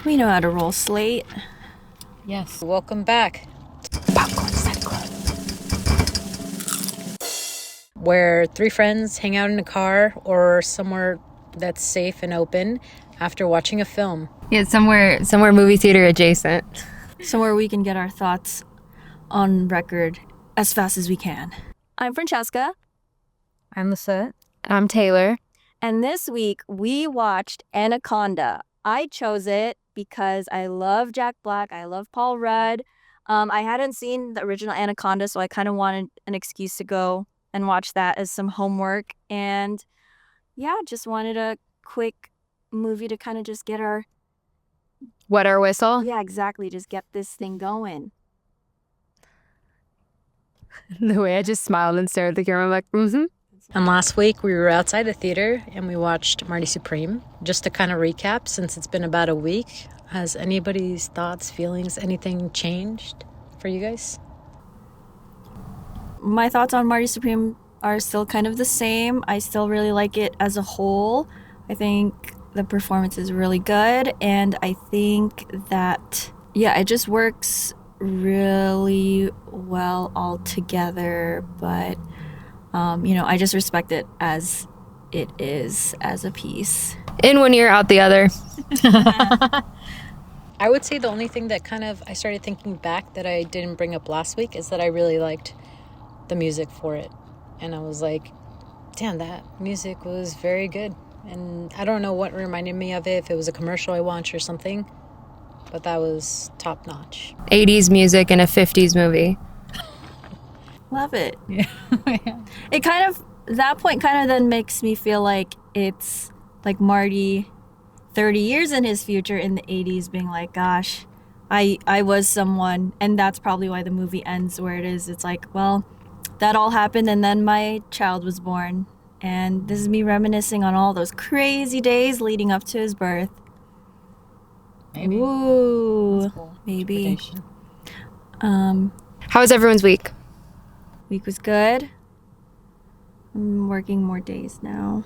We know how to roll slate. Yes. Welcome back to Popcorn Set Club, where three friends hang out in a car or somewhere that's safe and open after watching a film. Yeah, somewhere movie theater adjacent. Somewhere we can get our thoughts on record as fast as we can. I'm Francesca. I'm Lisset. I'm Taylor. And this week we watched Anaconda. I chose it because I love Jack Black. I love Paul Rudd. I hadn't seen the original Anaconda, so I kind of wanted an excuse to go and watch that as some homework. And yeah, just wanted a quick movie to kind of just get our... Wet our whistle? Yeah, exactly. Just get this thing going. The way I just smiled and stared at the camera, I'm like, mm-hmm. And last week we were outside the theater and we watched Marty Supreme. Just to kind of recap, since it's been about a week, has anybody's thoughts, feelings, anything changed for you guys? My thoughts on Marty Supreme are still kind of the same. I still really like it as a whole. I think the performance is really good, and I think that, yeah, it just works really well all together, but I just respect it as it is as a piece. In one ear, out the other. I would say the only thing that I started thinking back that I didn't bring up last week is that I really liked the music for it. And I was like, damn, that music was very good. And I don't know what reminded me of it, if it was a commercial I watched or something, but that was top notch. 80s music in a 50s movie. Love it. Yeah. It kind of, that point kind of then makes me feel like it's like Marty 30 years in his future in the 80s being like, gosh, I was someone, and that's probably why the movie ends where it is. It's like, well, that all happened and then my child was born, and this is me reminiscing on all those crazy days leading up to his birth. Maybe. Ooh, That's cool. maybe. How was everyone's week? Week was good. I'm working more days now.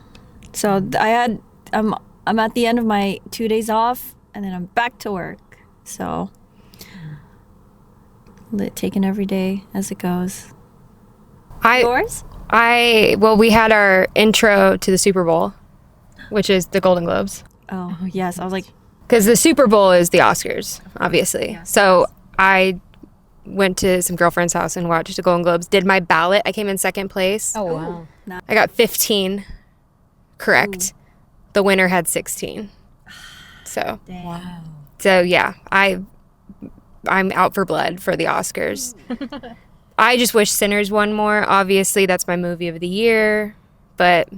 So I'm at the end of my 2 days off, and then I'm back to work. So taking every day as it goes. Yours? We had our intro to the Super Bowl, which is the Golden Globes. Oh, yes. I was like... Because the Super Bowl is the Oscars, obviously. Yes. So I went to some girlfriend's house and watched the Golden Globes, did my ballot. I came in second place. Oh, wow. I got 15 correct. Ooh. The winner had 16. So, dang. Wow. So yeah, I'm out for blood for the Oscars. I just wish Sinners won more. Obviously, that's my movie of the year, but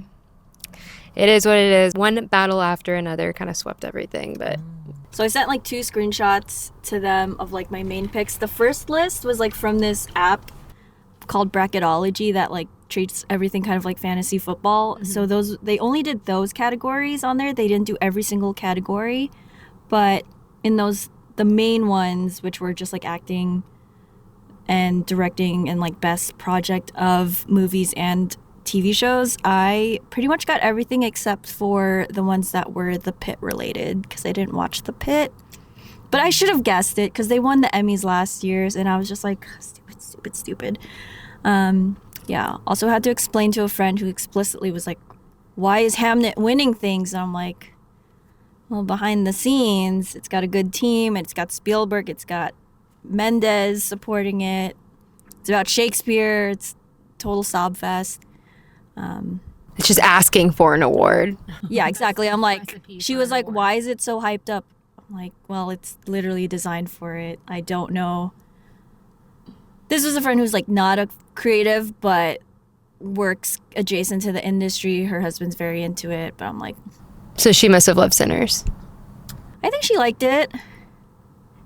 it is what it is. One battle after another kind of swept everything, but... So I sent like 2 screenshots to them of like my main picks. The first list was like from this app called Bracketology that like treats everything kind of like fantasy football. Mm-hmm. So they only did those categories on there. They didn't do every single category, but in those, the main ones, which were just like acting and directing and like best project of movies and TV shows, I pretty much got everything except for the ones that were The Pit related, because I didn't watch The Pit. But I should have guessed it because they won the Emmys last year, and I was just like, stupid. Yeah, also had to explain to a friend who explicitly was like, why is Hamnet winning things? And I'm like, well, behind the scenes, it's got a good team, it's got Spielberg, it's got Mendes supporting it, it's about Shakespeare, it's total sob fest. It's just asking for an award. Yeah, exactly. I'm like, she was like, why is it so hyped up? I'm like, well, it's literally designed for it. I don't know. This was a friend who's like not a creative, but works adjacent to the industry. Her husband's very into it, but I'm like... So she must have loved Sinners. I think she liked it.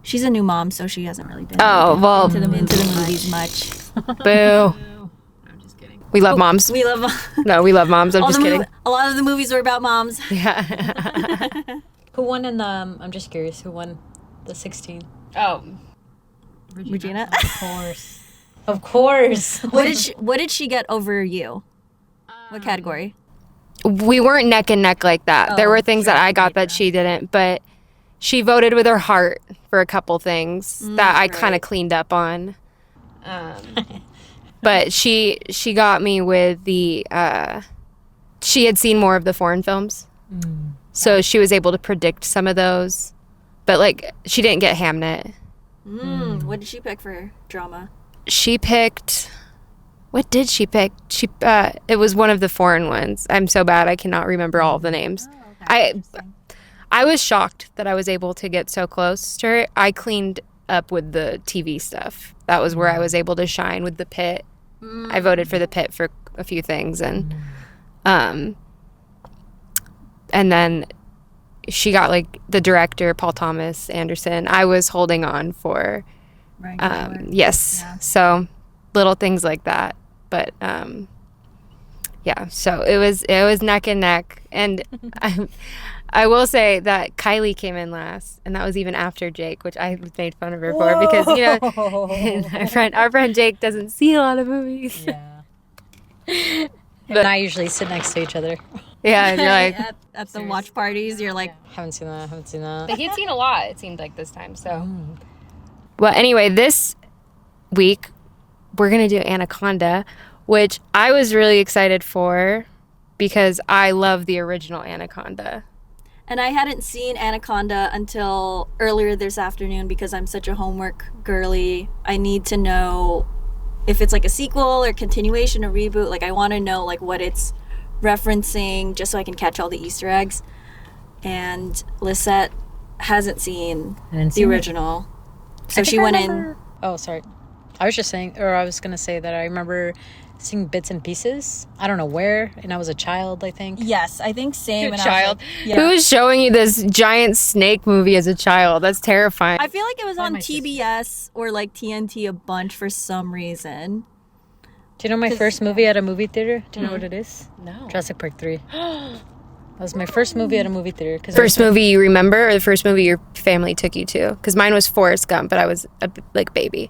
She's a new mom, so she hasn't really been into the movies much. Boo. We love moms. We love... No, we love moms. I'm just kidding. A lot of the movies are about moms. Yeah. Who won in the... I'm just curious. Who won the 16? Oh. Regina? Of course. Of course. What did she get over you? What category? We weren't neck and neck like that. There were things that I got that she didn't. But she voted with her heart for a couple things that I kind of right. cleaned up on. But she got me with the she had seen more of the foreign films. So she was able to predict some of those. But like she didn't get Hamnet. What did she pick for drama? She picked, what did she pick? She it was one of the foreign ones. I'm so bad I cannot remember all of the names. I was shocked that I was able to get so close to her. I cleaned up with the TV stuff. That was where I was able to shine with The Pit. I voted for The Pit for a few things, and then she got like the director Paul Thomas Anderson. I was holding on for yes. Yeah. So little things like that. But yeah, so it was neck and neck, and I will say that Kylie came in last, and that was even after Jake, which I made fun of her for because our friend Jake doesn't see a lot of movies. Yeah. But I usually sit next to each other. Yeah, and you're like at the watch parties, you're like, haven't seen that. But he'd seen a lot, it seemed like this time. So, well, anyway, this week we're gonna do Anaconda, which I was really excited for because I love the original Anaconda. and I hadn't seen Anaconda until earlier this afternoon because I'm such a homework girly. I need to know if it's like a sequel or continuation or reboot. Like I want to know like what it's referencing just so I can catch all the Easter eggs. And Lisset hasn't seen the original. So she went in. Oh, sorry. I was going to say that I remember seeing bits and pieces. I don't know where, and I was a child, I think. Yes, I think same. You're a child. Who was showing you this giant snake movie as a child? That's terrifying. I feel like it was on TBS or like TNT a bunch for some reason. Do you know my first movie at a movie theater? Do you know what it is? No. Jurassic Park 3. That was my first movie at a movie theater. First movie you remember, or the first movie your family took you to? Because mine was Forrest Gump, but I was a baby.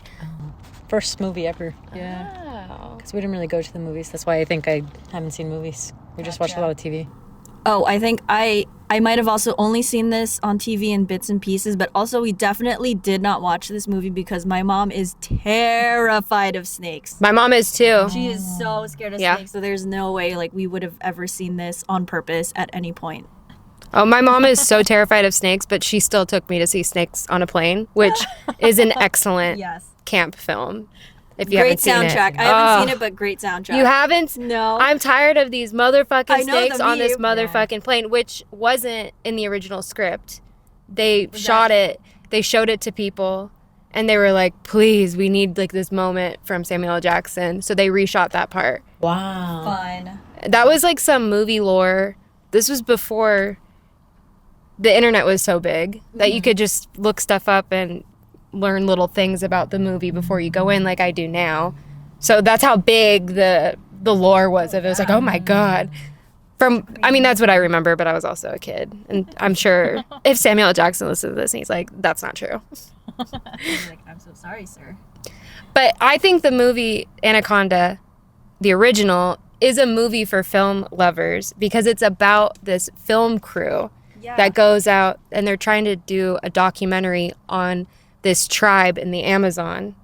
First movie ever. Yeah. Because we didn't really go to the movies. That's why I think I haven't seen movies. We just watched a lot of TV. Oh, I think I might have also only seen this on TV in bits and pieces, but also we definitely did not watch this movie because my mom is terrified of snakes. My mom is too. She is so scared of snakes, so there's no way like we would have ever seen this on purpose at any point. Oh, my mom is so terrified of snakes, but she still took me to see Snakes on a Plane, which is an excellent camp film. If you great haven't soundtrack. Seen it. I haven't seen it, but great soundtrack. You haven't? No. I'm tired of these motherfucking snakes on this motherfucking plane, which wasn't in the original script. They showed it to people, and they were like, please, we need like this moment from Samuel L. Jackson. So they reshot that part. Wow. Fun. That was like some movie lore. This was before the internet was so big that you could just look stuff up and learn little things about the movie before you go in like I do now. So that's how big the lore was of it. It was like, oh my God. That's what I remember, but I was also a kid. And I'm sure if Samuel L. Jackson listens to this, he's like, that's not true. Like, I'm so sorry, sir. But I think the movie Anaconda, the original, is a movie for film lovers because it's about this film crew that goes out and they're trying to do a documentary on this tribe in the Amazon,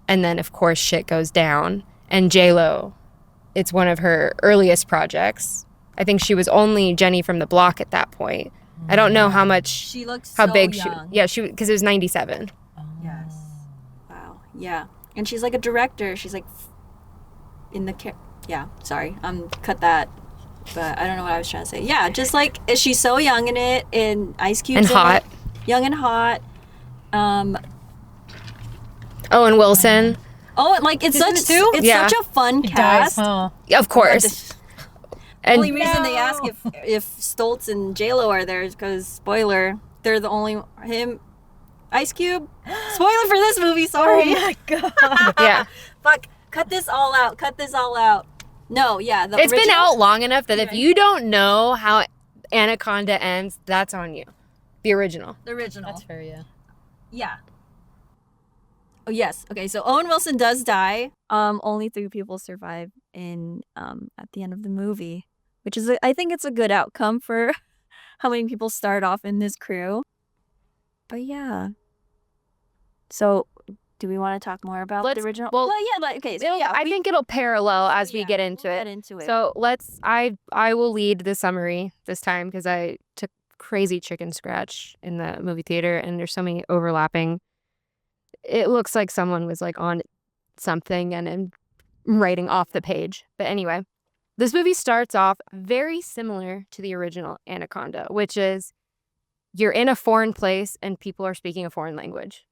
and then of course shit goes down, and J-Lo, it's one of her earliest projects. I think she was only Jenny from the Block at that point. I don't know how much she looks how so big young. she because it was 97. Yes. Wow. Yeah. And she's like a director. She's like in the sorry, cut that, but I don't know what I was trying to say. Yeah, just like she's so young in it, and Ice Cube and hot, young and hot. Owen Wilson. Oh, like it's such such a fun cast. Of course. The only reason they ask if Stoltz and J-Lo are there is because, spoiler, they're the only Ice Cube. Spoiler for this movie. Sorry. Oh my God. Yeah. Fuck. Cut this all out. No. Yeah. It's been out long enough that if you don't know how Anaconda ends, that's on you. The original. That's fair. Yeah. Yeah. Oh yes. Okay. So Owen Wilson does die. Only 3 people survive at the end of the movie, which is I think it's a good outcome for how many people start off in this crew. But yeah. So, do we want to talk more about the original? Well, yeah, but okay. So yeah, I think it'll parallel as we get into we'll it. Get into it. So I will lead the summary this time because I took crazy chicken scratch in the movie theater and there's so many overlapping. It looks like someone was like on something and writing off the page. But anyway, this movie starts off very similar to the original Anaconda, which is you're in a foreign place and people are speaking a foreign language.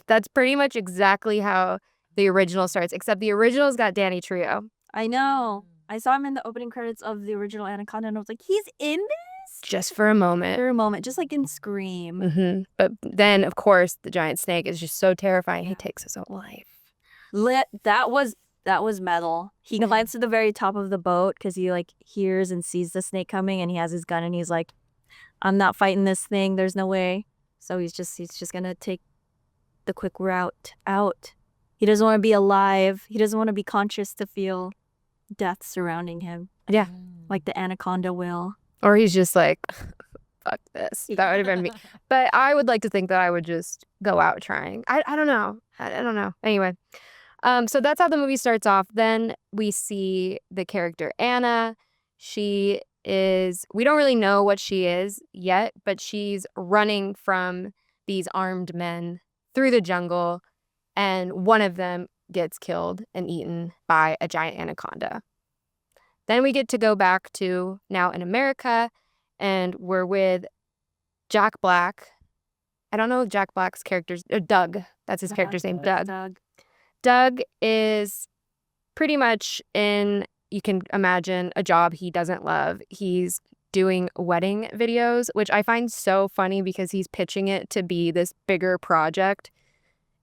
That's pretty much exactly how the original starts, except the original's got Danny Trejo. I know. I saw him in the opening credits of the original Anaconda, and I was like, he's in this? Just for a moment. For a moment, just like in Scream. Mm-hmm. But then, of course, the giant snake is just so terrifying. He takes his own life. That was metal. He climbs to the very top of the boat because he like hears and sees the snake coming, and he has his gun, and he's like, I'm not fighting this thing. There's no way. So he's just gonna take the quick route out. He doesn't want to be alive. He doesn't want to be conscious to feel death surrounding him. Yeah. Like the Anaconda will. Or he's just like, fuck this. That would have been me. But I would like to think that I would just go out trying. I don't know. I don't know. Anyway. So that's how the movie starts off. Then we see the character Anna. We don't really know what she is yet, but she's running from these armed men through the jungle, and one of them gets killed and eaten by a giant anaconda. Then we get to go back to now in America, and we're with Jack Black. I don't know Jack Black's character's Doug. That's his character's name, Doug. Doug is pretty much in, you can imagine, a job he doesn't love. He's doing wedding videos, which I find so funny because he's pitching it to be this bigger project.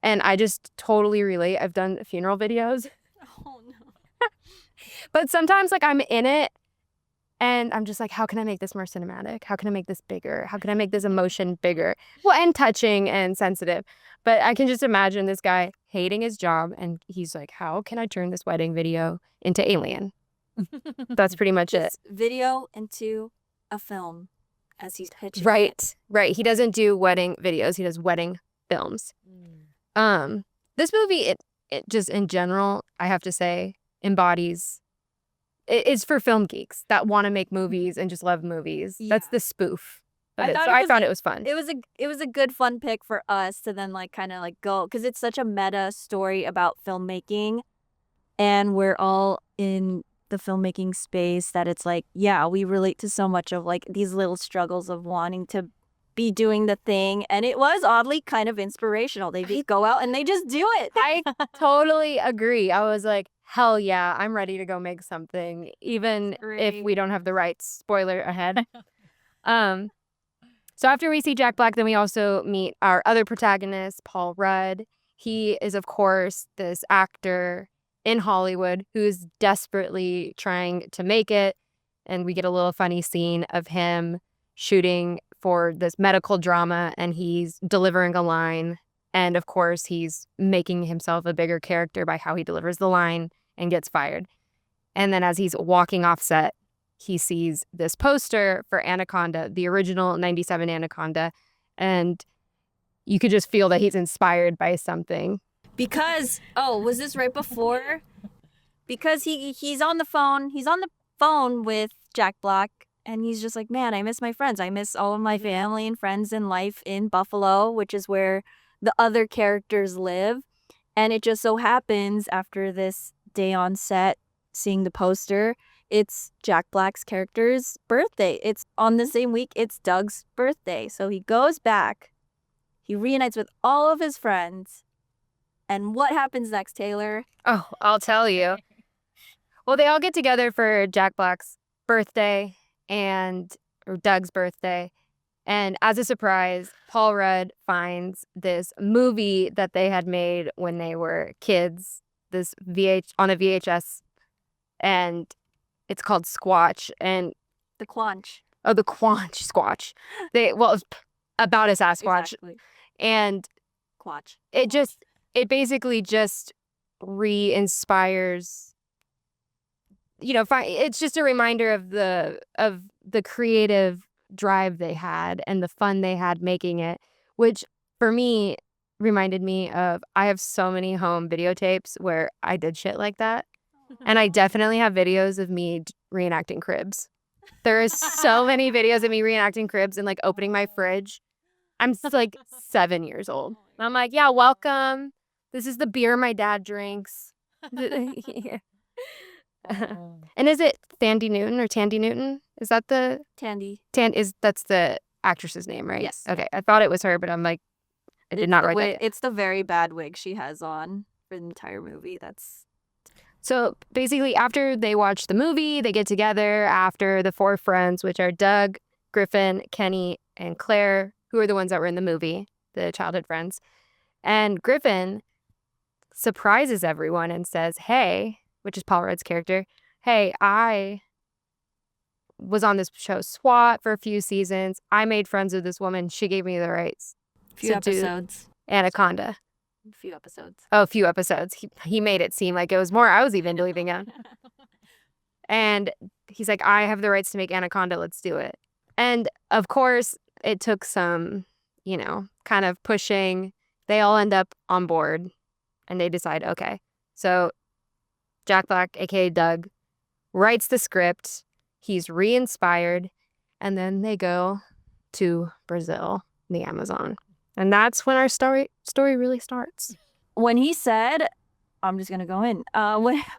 And I just totally relate. I've done funeral videos. Oh, no. But sometimes, like, I'm in it and I'm just like, how can I make this more cinematic? How can I make this bigger? How can I make this emotion bigger? Well, and touching and sensitive. But I can just imagine this guy hating his job and he's like, how can I turn this wedding video into Alien? That's pretty much it. Video into a film as he's pitching. Right. He doesn't do wedding videos. He does wedding films. This movie, it just in general, I have to say, embodies. It's for film geeks that want to make movies and just love movies. Yeah. That's the spoof. I thought it was fun. It was a good fun pick for us to then like kind of like go, because it's such a meta story about filmmaking, and we're all in the filmmaking space that it's like, yeah, we relate to so much of like these little struggles of wanting to be doing the thing, and it was oddly kind of inspirational. They just go out and they just do it. I totally agree. I was like, hell yeah, I'm ready to go make something, even if we don't have the rights. Spoiler ahead. So after we see Jack Black, then we also meet our other protagonist, Paul Rudd. He is, of course, this actor in Hollywood who's desperately trying to make it. And we get a little funny scene of him shooting for this medical drama, and he's delivering a line. And of course, he's making himself a bigger character by how he delivers the line and gets fired. And then as he's walking off set, he sees this poster for Anaconda, the original 97 Anaconda. And you could just feel that he's inspired by something. Because, was this right before? Because he's on the phone with Jack Black, and he's just like, man, I miss my friends. I miss all of my family and friends and life in Buffalo, which is where the other characters live. And it just so happens after this day on set, seeing the poster, it's Jack Black's character's birthday. It's on the same week, it's Doug's birthday. So he goes back, he reunites with all of his friends. And what happens next, Taylor? Oh, I'll tell you. Well, they all get together for Jack Black's birthday or Doug's birthday. And as a surprise, Paul Rudd finds this movie that they had made when they were kids, this on a VHS, and it's called Squatch. And the Quanch. Oh, the Quanch, Squatch. It's about a Sasquatch. Exactly. And Quatch. It basically just re-inspires, it's just a reminder of the creative drive they had and the fun they had making it, which for me reminded me of, I have so many home videotapes where I did shit like that. And I definitely have videos of me reenacting cribs. There is so many videos of me reenacting cribs and like opening my fridge. I'm like 7 years old. And I'm like, yeah, welcome. This is the beer my dad drinks. And is it Thandie Newton or Tandy Newton? Is that the Tandy. That's the actress's name, right? Yes. Okay. I thought it was her, but I'm like, I did not write that. It's the very bad wig she has on for the entire movie. So basically, after they watch the movie, they get together after the 4 friends, which are Doug, Griffin, Kenny, and Claire, who are the ones that were in the movie, the childhood friends. And Griffin surprises everyone and says, hey, which is Paul Rudd's character, hey, I was on this show SWAT for a few seasons. I made friends with this woman. She gave me the rights. few episodes. Anaconda. A few episodes. Oh, a few episodes. He made it seem like it was more. I was even believing him. And he's like, I have the rights to make Anaconda. Let's do it. And of course, it took some, kind of pushing. They all end up on board and they decide, okay. So Jack Black, aka Doug, writes the script. He's re-inspired. And then they go to Brazil, the Amazon. And that's when our story really starts. When he said, I'm just gonna go in.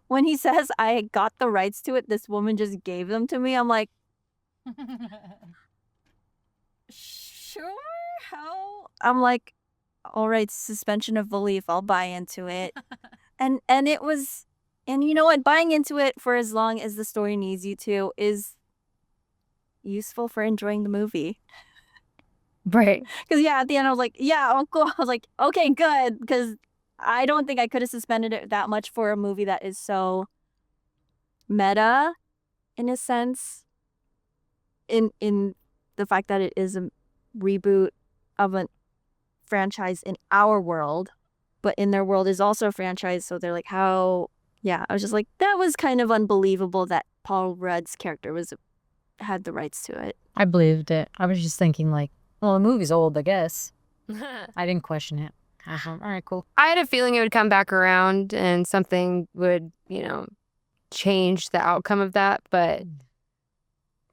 When he says I got the rights to it, this woman just gave them to me. I'm like, sure. How? I'm like, all right, suspension of belief. I'll buy into it. and it was, and you know what? Buying into it for as long as the story needs you to is useful for enjoying the movie. Right. Because, at the end, I was like, yeah, uncle. I was like, okay, good. Because I don't think I could have suspended it that much for a movie that is so meta, in a sense, in the fact that it is a reboot of a franchise in our world, but in their world is also a franchise. So they're like, how? Yeah, I was just like, that was kind of unbelievable that Paul Rudd's character had the rights to it. I believed it. I was just thinking like, well, the movie's old, I guess. I didn't question it. All right, cool. I had a feeling it would come back around and something would, change the outcome of that. But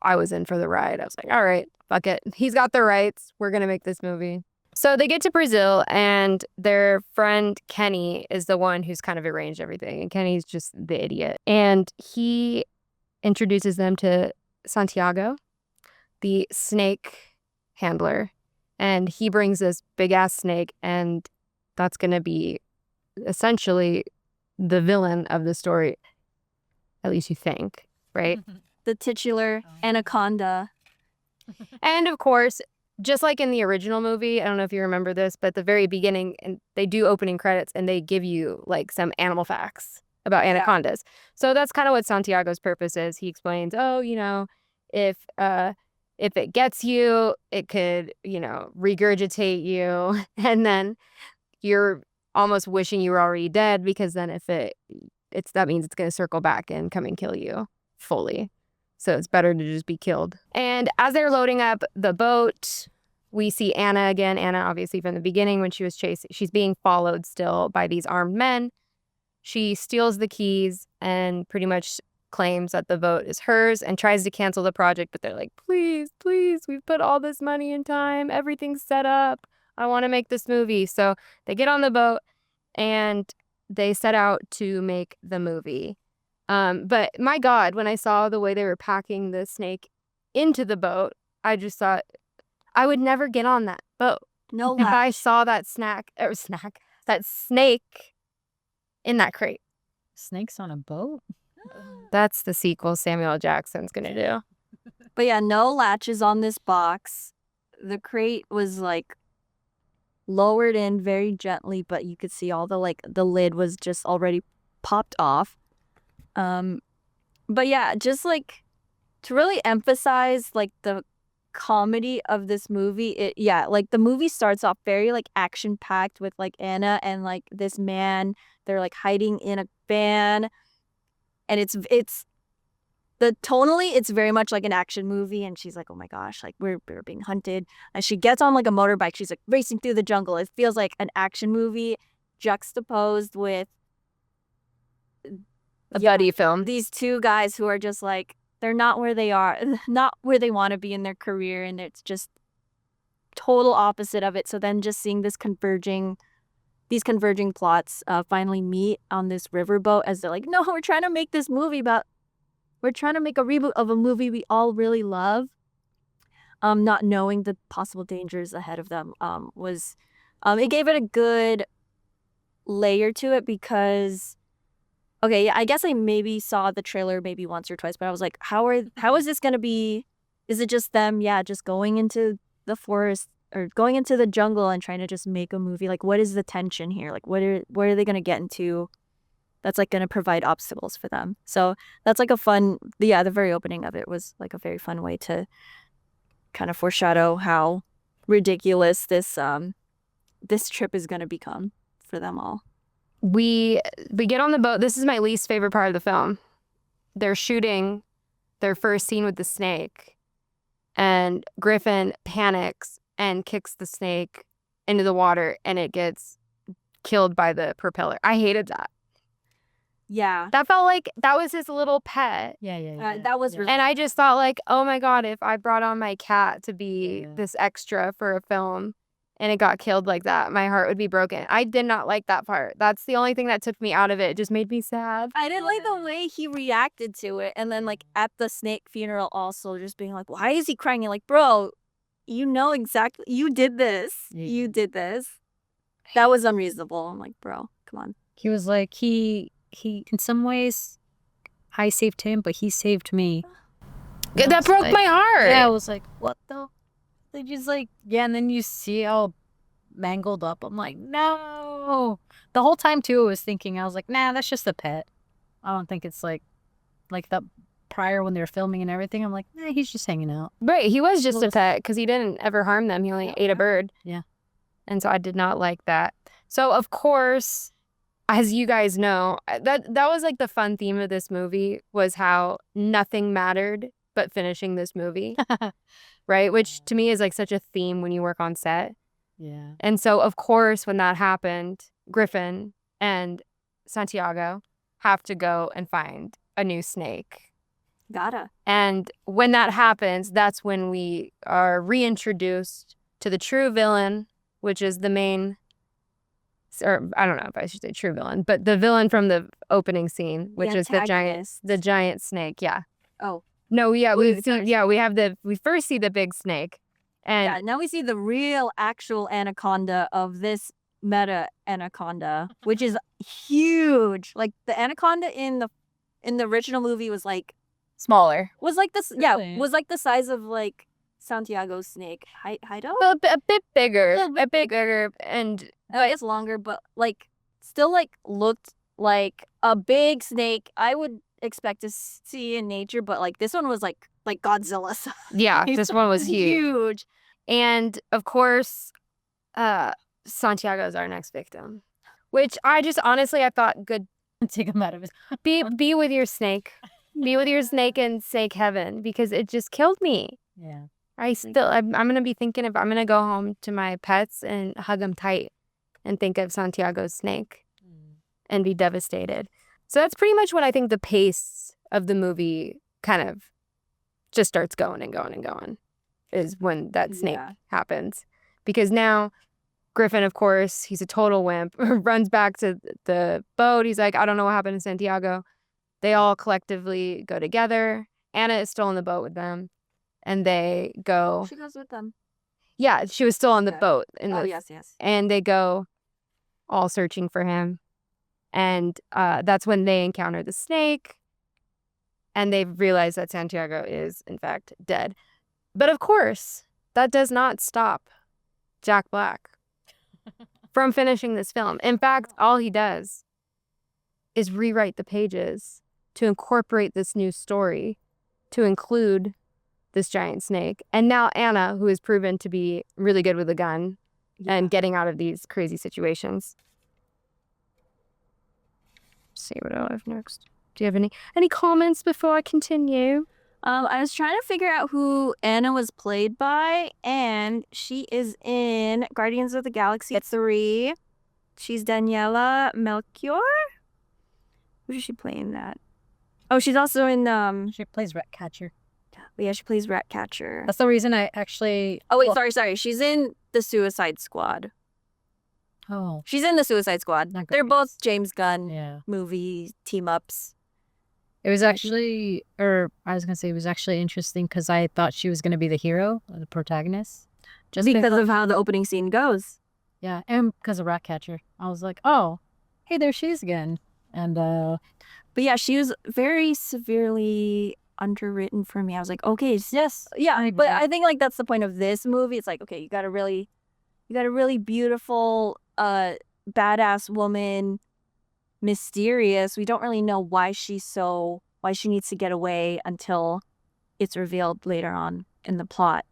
I was in for the ride. I was like, all right, fuck it. He's got the rights. We're going to make this movie. So they get to Brazil and their friend Kenny is the one who's kind of arranged everything. And Kenny's just the idiot. And he introduces them to Santiago, the snake handler, and he brings this big ass snake, and that's going to be essentially the villain of the story, at least you think, right? The titular Anaconda. And of course, just like in the original movie, I don't know if you remember this, but at the very beginning, and they do opening credits and they give you like some animal facts about anacondas. So that's kind of what Santiago's purpose is. He explains, if it gets you, it could, regurgitate you. And then you're almost wishing you were already dead, because then if that means it's going to circle back and come and kill you fully. So it's better to just be killed. And as they're loading up the boat, we see Anna again. Anna, obviously from the beginning when she was chasing, she's being followed still by these armed men. She steals the keys and pretty much claims that the boat is hers and tries to cancel the project, but they're like, please, we've put all this money and time, everything's set up, I want to make this movie. So they get on the boat and they set out to make the movie. But my God, when I saw the way they were packing the snake into the boat, I just thought I would never get on that boat. No If I saw that that snake in that crate. Snakes on a boat? That's the sequel Samuel L. Jackson's gonna do. But no latches on this box. The crate was like lowered in very gently, but you could see all the lid was just already popped off. But just like to really emphasize like the comedy of this movie, the movie starts off very like action packed with like Anna and like this man. They're like hiding in a van. And it's tonally, it's very much like an action movie, and she's like, oh my gosh, like we're being hunted. And she gets on like a motorbike. She's like racing through the jungle. It feels like an action movie juxtaposed with A buddy film. these two guys who are just like, they're not where they are, not where they want to be in their career, and it's just total opposite of it. So then just seeing these converging plots finally meet on this riverboat, as they're like, no, we're trying to make this movie about, we're trying to make a reboot of a movie we all really love, not knowing the possible dangers ahead of them, was it gave it a good layer to it, because okay, yeah, I guess I maybe saw the trailer maybe once or twice, but I was like, how is this gonna be? Is it just them, just going into the forest or going into the jungle and trying to just make a movie? Like, what is the tension here? Like, what are they gonna get into that's like gonna provide obstacles for them? So that's like a fun, the very opening of it was like a very fun way to kind of foreshadow how ridiculous this trip is gonna become for them all. We get on the boat. This is my least favorite part of the film. They're shooting their first scene with the snake, and Griffin panics and kicks the snake into the water, and it gets killed by the propeller. I hated that. Yeah. That felt like that was his little pet. Yeah. That was really, And I just thought like, oh my God, if I brought on my cat to be this extra for a film and it got killed like that, my heart would be broken. I did not like that part. That's the only thing that took me out of it. It just made me sad. I didn't like the way he reacted to it. And then like at the snake funeral also just being like, why is he crying? You're like, bro, you know exactly, you did this. You did this. That was unreasonable. I'm like, bro, come on. He was like, he in some ways, I saved him, but he saved me. That broke my heart. Yeah, I was like, what the? They just like, and then you see all mangled up. I'm like, no. The whole time too, I was thinking, I was like, nah, that's just a pet. I don't think it's like the prior when they were filming and everything. I'm like, nah, he's just hanging out. Right, he was just a pet because he didn't ever harm them. He only ate a bird. Yeah. And so I did not like that. So of course, as you guys know, that was like the fun theme of this movie, was how nothing mattered but finishing this movie. Right? Which to me is like such a theme when you work on set. Yeah. And so of course when that happened, Griffin and Santiago have to go and find a new snake. Gotta. And when that happens, that's when we are reintroduced to the true villain, which is the main, or I don't know if I should say true villain, but the villain from the opening scene, which is the giant snake. Yeah. Oh. No, yeah, we first see the big snake. And now we see the real actual anaconda of this meta anaconda, which is huge. Like the anaconda in the original movie was like smaller. Was like this, Really? was like the size of like Santiago's snake. Hido? A bit bigger, and I guess longer, but like still like looked like a big snake I would expect to see in nature, but like this one was like Godzilla size. Yeah, this one was huge. And of course, Santiago is our next victim, which I just honestly I thought, good, Take him out of his. be with your snake, be with your snake in snake heaven, because it just killed me. Yeah. I'm gonna be thinking I'm gonna go home to my pets and hug them tight, and think of Santiago's snake, and be devastated. So that's pretty much what I think the pace of the movie kind of just starts going and going and going, is when that snake happens. Because now Griffin, of course, he's a total wimp, runs back to the boat. He's like, I don't know what happened to Santiago. They all collectively go together. Anna is still on the boat with them. And they go. She goes with them. Yeah, she was still on the boat. Yes. And they go all searching for him. And that's when they encounter the snake. And they realize that Santiago is, in fact, dead. But of course, that does not stop Jack Black from finishing this film. In fact, all he does is rewrite the pages to incorporate this new story, to include this giant snake. And now Anna, who is proven to be really good with a gun and getting out of these crazy situations. See what I have next. Do you have any comments before I continue? I was trying to figure out who Anna was played by, and she is in Guardians of the Galaxy 3. She's Daniela Melchior. Who does she play in that? Oh, she's also in She plays Ratcatcher. yeah, she plays Ratcatcher. That's the reason I actually. Oh wait, sorry. She's in the Suicide Squad. Oh. She's in the Suicide Squad. Not They're great. both James Gunn Yeah. movie team ups. It was actually, or I was gonna say, it was actually interesting because I thought she was gonna be the hero, or the protagonist, just Because of how the opening scene goes. yeah, and because of Ratcatcher. I was like, oh, hey, there she is again, and But yeah, she was very severely underwritten for me. I was like, okay, yes, yeah, I but agree. I think like that's the point of this movie. It's like, okay, you got a really beautiful, badass woman, mysterious. We don't really know why she needs to get away until it's revealed later on in the plot.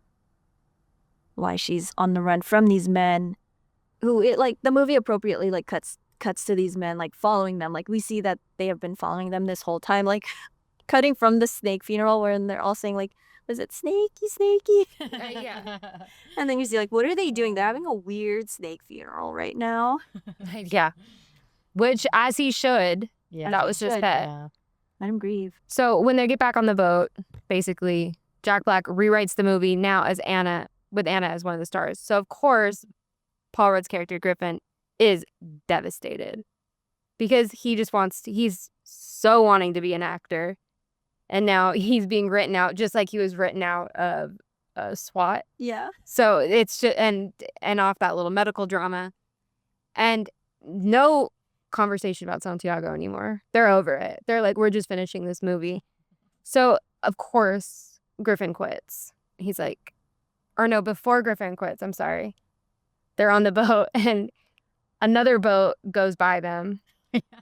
Why she's on the run from these men who the movie appropriately like cuts to these men like following them. Like we see that they have been following them this whole time, like cutting from the snake funeral where they're all saying like, was it snakey? Yeah. And then you see like, what are they doing? They're having a weird snake funeral right now. Yeah. Which, as he should, Yeah, that was just should, pet. yeah. Let him grieve. So when they get back on the boat, basically, Jack Black rewrites the movie now as Anna, with Anna as one of the stars. So, of course, Paul Rudd's character, Griffin, is devastated because he's so wanting to be an actor. And now he's being written out just like he was written out of SWAT. Yeah. So it's just, and off that little medical drama. And no conversation about Santiago anymore. They're over it. They're like, we're just finishing this movie. So, of course, Griffin quits. He's like, or no, before Griffin quits, I'm sorry. They're on the boat and another boat goes by them.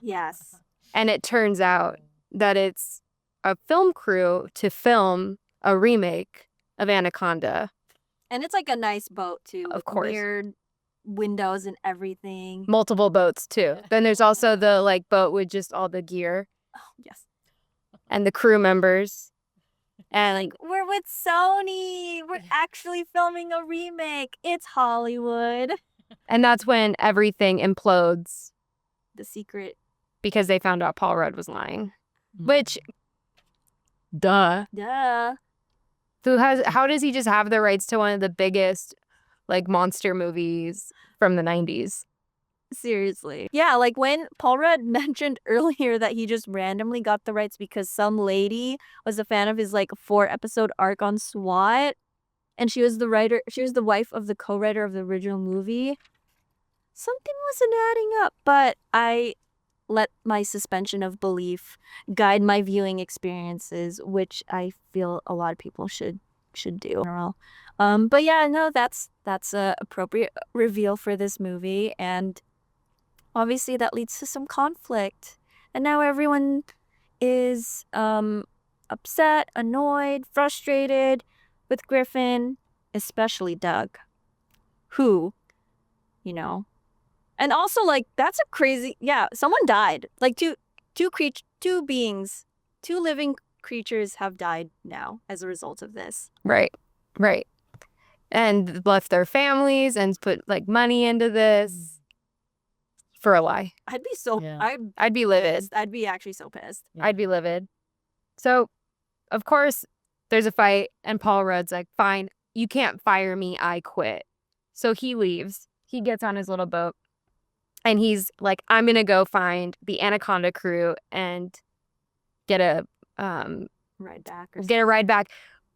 Yes. And it turns out that it's a film crew to film a remake of Anaconda. And it's like a nice boat too. Of with course. Weird windows and everything. Multiple boats too. Then there's also the like boat with just all the gear Oh, yes. and the crew members. And like, We're with Sony. We're actually filming a remake. It's Hollywood. and that's when everything implodes The secret. because they found out Paul Rudd was lying. Which, duh. Duh. How does he just have the rights to one of the biggest like monster movies from the 90s? Seriously. Yeah, like when Paul Rudd mentioned earlier that he just randomly got the rights because some lady was a fan of his like 4-episode arc on SWAT, and she was the wife of the co-writer of the original movie. Something wasn't adding up, but I let my suspension of belief guide my viewing experiences, which I feel a lot of people should do in general. But yeah, no, that's a appropriate reveal for this movie, and obviously that leads to some conflict. And now everyone is upset, annoyed, frustrated with Griffin, especially Doug, who, you know, and also like that's a crazy, yeah, someone died. Like two living creatures have died now as a result of this. Right. And left their families and put like money into this for a lie. I'd be so Yeah. I'd be livid. I'd be actually so pissed. Yeah. I'd be livid. So, of course, there's a fight, and Paul Rudd's like, fine, you can't fire me, I quit. So he leaves. He gets on his little boat, and he's like, I'm going to go find the Anaconda crew and get a Ride back or ride back.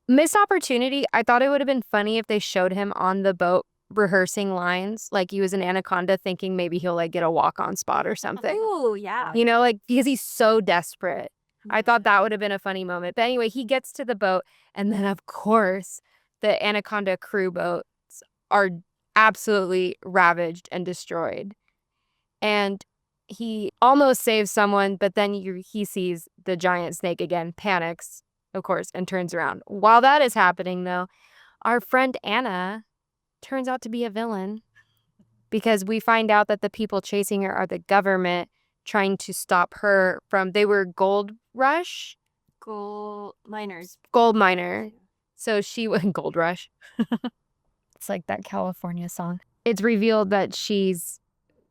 Missed opportunity. I thought it would have been funny if they showed him on the boat rehearsing lines like he was an anaconda, thinking maybe he'll like get a walk-on spot or something. Ooh, yeah. You know, like because he's so desperate. I thought that would have been a funny moment. But anyway, he gets to the boat, and then of course the Anaconda crew boats are absolutely ravaged and destroyed. And he almost saves someone, but then he sees the giant snake again, panics, of course, and turns around. While that is happening, though, our friend Anna turns out to be a villain because we find out that the people chasing her are the government trying to stop her from, they were gold miner. So she was gold rush. It's like that California song. It's revealed that she's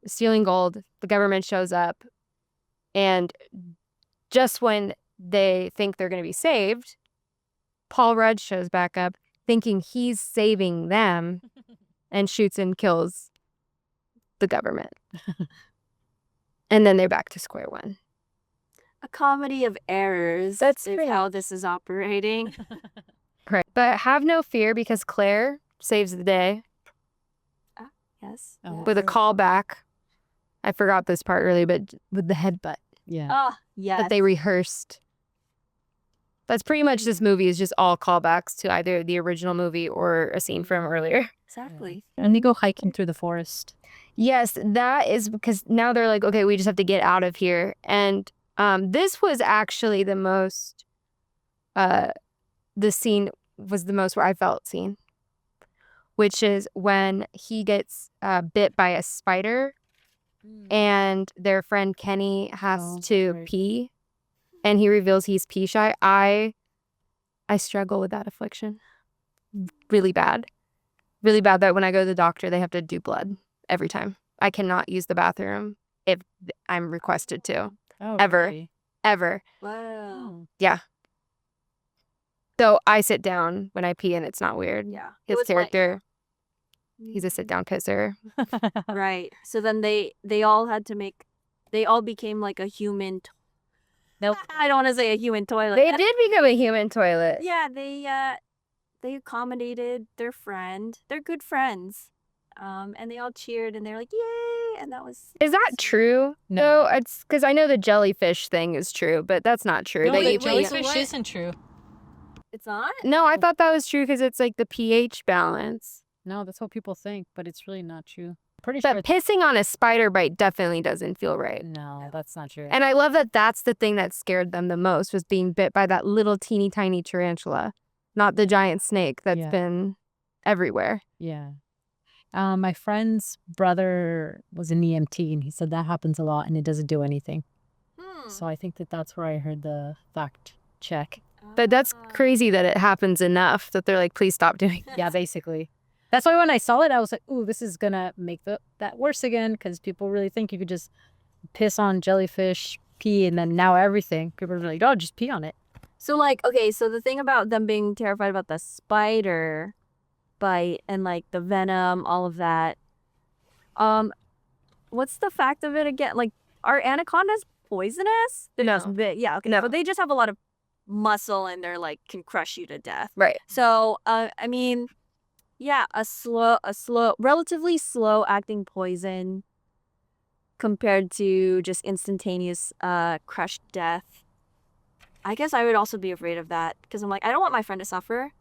stealing gold. The government shows up, and just when they think they're going to be saved, Paul Rudd shows back up thinking he's saving them and shoots and kills the government. And then they're back to square one. A comedy of errors. That's is how this is operating. Right. But have no fear, because Claire saves the day Yes. with a callback. I forgot this part earlier, but with the headbutt. Yeah. Oh, yes. That they rehearsed. That's pretty much, this movie is just all callbacks to either the original movie or a scene from earlier. Exactly. And they go hiking through the forest. Yes, that is because now they're like, okay, we just have to get out of here. And this was actually the most, the scene was the most where I felt seen, which is when he gets bit by a spider and their friend Kenny has to pee, and he reveals he's pee shy. I struggle with that affliction really bad. Really bad that when I go to the doctor, they have to do blood every time. I cannot use the bathroom if I'm requested to. Oh, Ever. really? Ever. Wow. Yeah. So I sit down when I pee, and it's not weird. Yeah. His character, Like, he's a sit-down pisser. right. So then they all had to make, they all became like a human. Nope. I don't want to say a human toilet. They did become a human toilet. Yeah, they accommodated their friend. They're good friends. And they all cheered and they're like, yay! And that was. Is that true? No. It's because I know the jellyfish thing is true, but that's not true. No, They the eat jellyfish what? isn't true. It's not? No, I thought that was true because it's like the pH balance. No, that's what people think, but it's really not true. Pretty But sure. pissing on a spider bite definitely doesn't feel right. No, that's not true. And I love that that's the thing that scared them the most, was being bit by that little teeny tiny tarantula, not the giant snake that's been everywhere. Yeah. My friend's brother was an EMT, and he said that happens a lot and it doesn't do anything. So I think that's where I heard the fact check. But that's crazy that it happens enough that they're like, please stop doing it. Yeah, basically. That's why when I saw it, I was like, ooh, this is going to make that worse again, because people really think you could just piss on jellyfish, pee, and then now everything. People are like, oh, just pee on it. So, like, okay, so the thing about them being terrified about the spider bite and, like, the venom, all of that, what's the fact of it again? Like, are anacondas poisonous? They're No. just big. Yeah, okay. No. But they just have a lot of muscle and they're, like, can crush you to death. Right. So, I mean, yeah, a relatively slow acting poison compared to just instantaneous crushed death. I guess I would also be afraid of that because I'm like, I don't want my friend to suffer.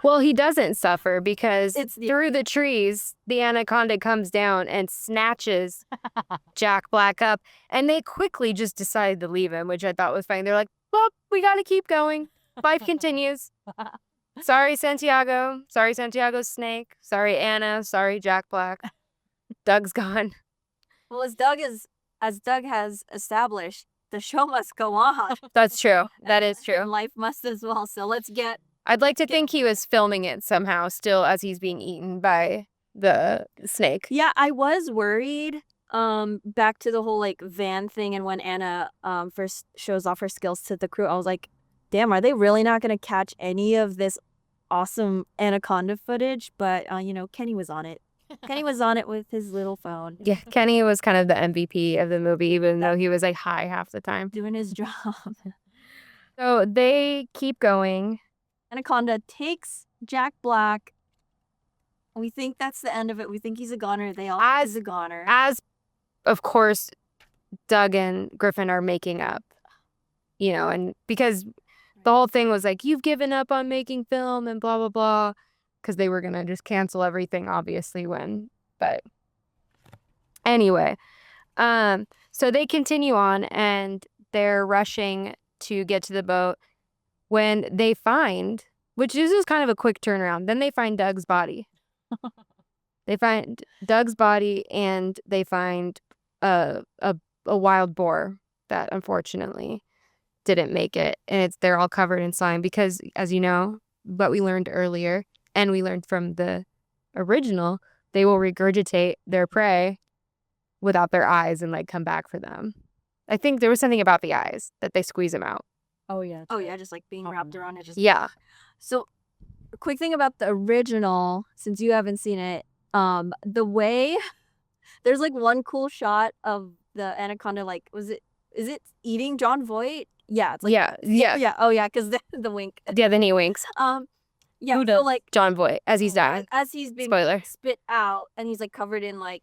Well, he doesn't suffer because It's through the trees, the anaconda comes down and snatches Jack Black up. And they quickly just decided to leave him, which I thought was fine. They're like, well, we got to keep going. Life continues. Sorry, Santiago. Sorry, Santiago's snake. Sorry, Anna. Sorry, Jack Black. Doug's gone. Well, as Doug has established, the show must go on. That's true. That is And true. life must as well. So let's get. I'd like to think he was filming it somehow still as he's being eaten by the snake. Yeah, I was worried. Back to the whole like van thing, and when Anna first shows off her skills to the crew, I was like, damn, are they really not going to catch any of this awesome anaconda footage? But Kenny was on it. Kenny was on it with his little phone. Yeah, Kenny was kind of the MVP of the movie, even though he was like high half the time. Doing his job. So they keep going. Anaconda takes Jack Black. We think that's the end of it. We think he's a goner. They all think he's a goner. As, of course, Doug and Griffin are making up, and because the whole thing was like, you've given up on making film and blah, blah, blah, because they were going to just cancel everything, obviously, but anyway. So they continue on, and they're rushing to get to the boat when they find, which this is kind of a quick turnaround, then they find Doug's body. They find Doug's body, and they find a a wild boar that unfortunately didn't make it, and they're all covered in slime because, as you know, what we learned earlier, and we learned from the original, they will regurgitate their prey without their eyes and like come back for them. I think there was something about the eyes that they squeeze them out. Oh yeah. Oh yeah, just like being wrapped around it. Just Yeah. So, a quick thing about the original, since you haven't seen it, the way there's like one cool shot of the anaconda, like is it eating John Voight? Yeah, it's like yeah. Oh yeah, because the wink. Yeah, then he winks. Yeah, Who so does? like John Voight, as he's dying. as he's being Spoiler. spit out, and he's like covered in like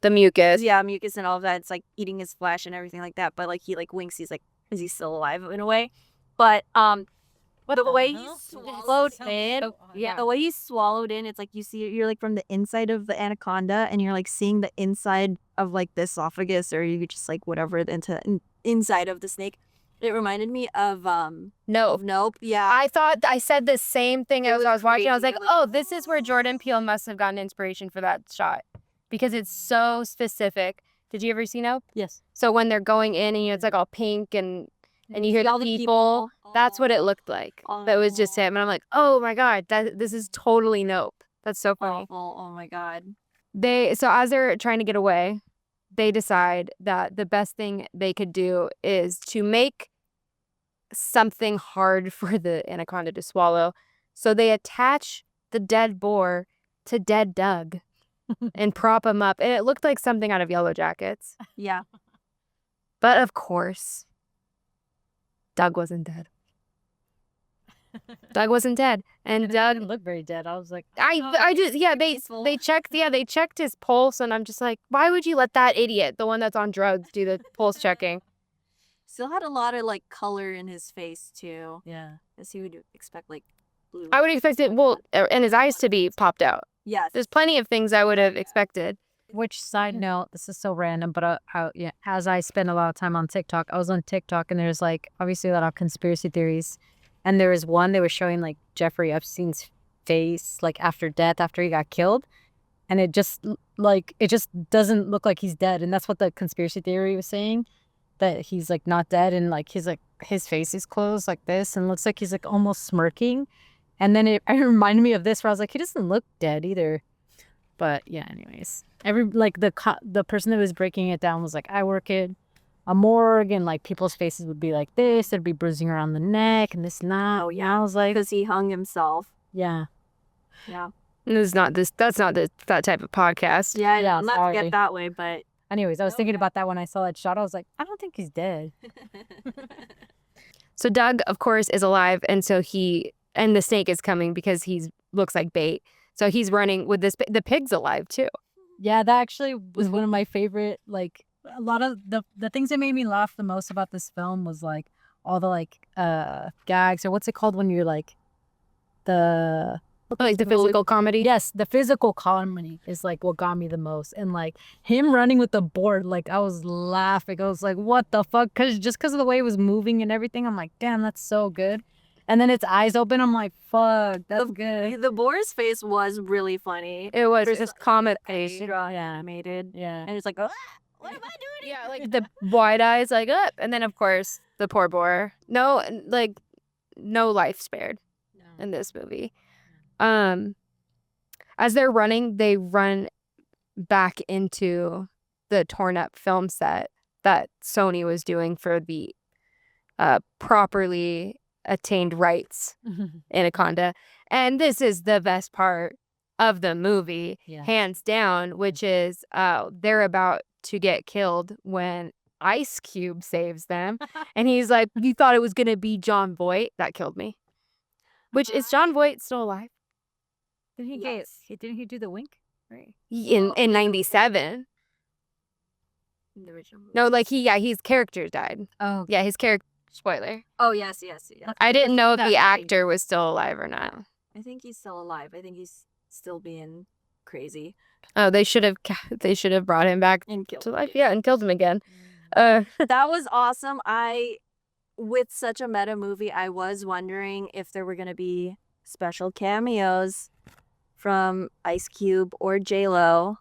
The mucus. mucus and all of that. It's like eating his flesh and everything like that. But like he like winks. He's like, is he still alive in a way? But the way he swallowed in, the way he swallowed in, it's like you're like from the inside of the anaconda, and you're like seeing the inside of like the esophagus, or you just like whatever inside of the snake. It reminded me of Nope. Yeah, I said the same thing as I was watching. I was like, crazy. oh, this is where Jordan Peele must have gotten inspiration for that shot because it's so specific. Did you ever see Nope? Yes. So when they're going in and it's like all pink and you hear all the the people, that's what it looked like. That was just him. And I'm like, oh my God, this is totally Nope. That's so funny. Oh my God. So as they're trying to get away, they decide that the best thing they could do is to make something hard for the anaconda to swallow. So they attach the dead boar to dead Doug and prop him up. And it looked like something out of Yellow Jackets. Yeah. But of course, Doug wasn't dead. Doug wasn't dead. And Doug didn't look very dead. I was like, they checked his pulse, and I'm just like, why would you let that idiot, the one that's on drugs, do the pulse checking? Still had a lot of like color in his face too. yeah. As he would expect like blue. I would expect it, and his eyes to be popped out. Yes. There's plenty of things I would have expected. Which side note, this is so random, but as I spend a lot of time on TikTok, I was on TikTok and there's like obviously a lot of conspiracy theories. And there was one they were showing like Jeffrey Epstein's face like after death, after he got killed. And it just doesn't look like he's dead. And that's what the conspiracy theory was saying, that he's like not dead and like his face is closed like this and looks like he's like almost smirking. And then it reminded me of this where I was like, he doesn't look dead either. But yeah, anyways, the person that was breaking it down was like, I work at a morgue and like people's faces would be like this, it'd be bruising around the neck and this and that. Oh yeah. I was like, because he hung himself. Yeah. Yeah. That's not that type of podcast. Yeah. Yeah, Not to sorry. get that way, but Anyways, I was thinking about that when I saw that shot. I was like, I don't think he's dead. So Doug, of course, is alive, and so the snake is coming because he looks like bait. So he's running with this. The pig's alive too. Yeah, that actually was one of my favorite. Like a lot of the things that made me laugh the most about this film was like all the like gags, or what's it called when you're like the physical comedy. Yes, the physical comedy is like what got me the most. And like him running with the board, like I was laughing. I was like, what the fuck? Because of the way it was moving and everything, I'm like, damn, that's so good. And then its eyes open, I'm like, fuck, that's good. The boar's face was really funny. It was There's just comic face. Animated. Yeah. And it's like, oh, what am I doing? Yeah, like the wide eyes, like up, and then of course the poor boar. No life spared in this movie. As they're running, they run back into the torn up film set that Sony was doing for the properly attained rights Anaconda. And this is the best part of the movie, hands down, which is they're about to get killed when Ice Cube saves them. And he's like, you thought it was going to be John Voight? That killed me. Which, is John Voight still alive? Didn't he do the wink? Right. In 97. In the original movie. No, like his character died. Oh. Yeah, his character, spoiler. Oh, yes. I didn't know if the actor was still alive or not. I think he's still alive. I think he's still being crazy. Oh, they should have brought him back And killed to him. life. Yeah, and killed him again. That was awesome. With such a meta movie, I was wondering if there were going to be special cameos from Ice Cube or J-Lo.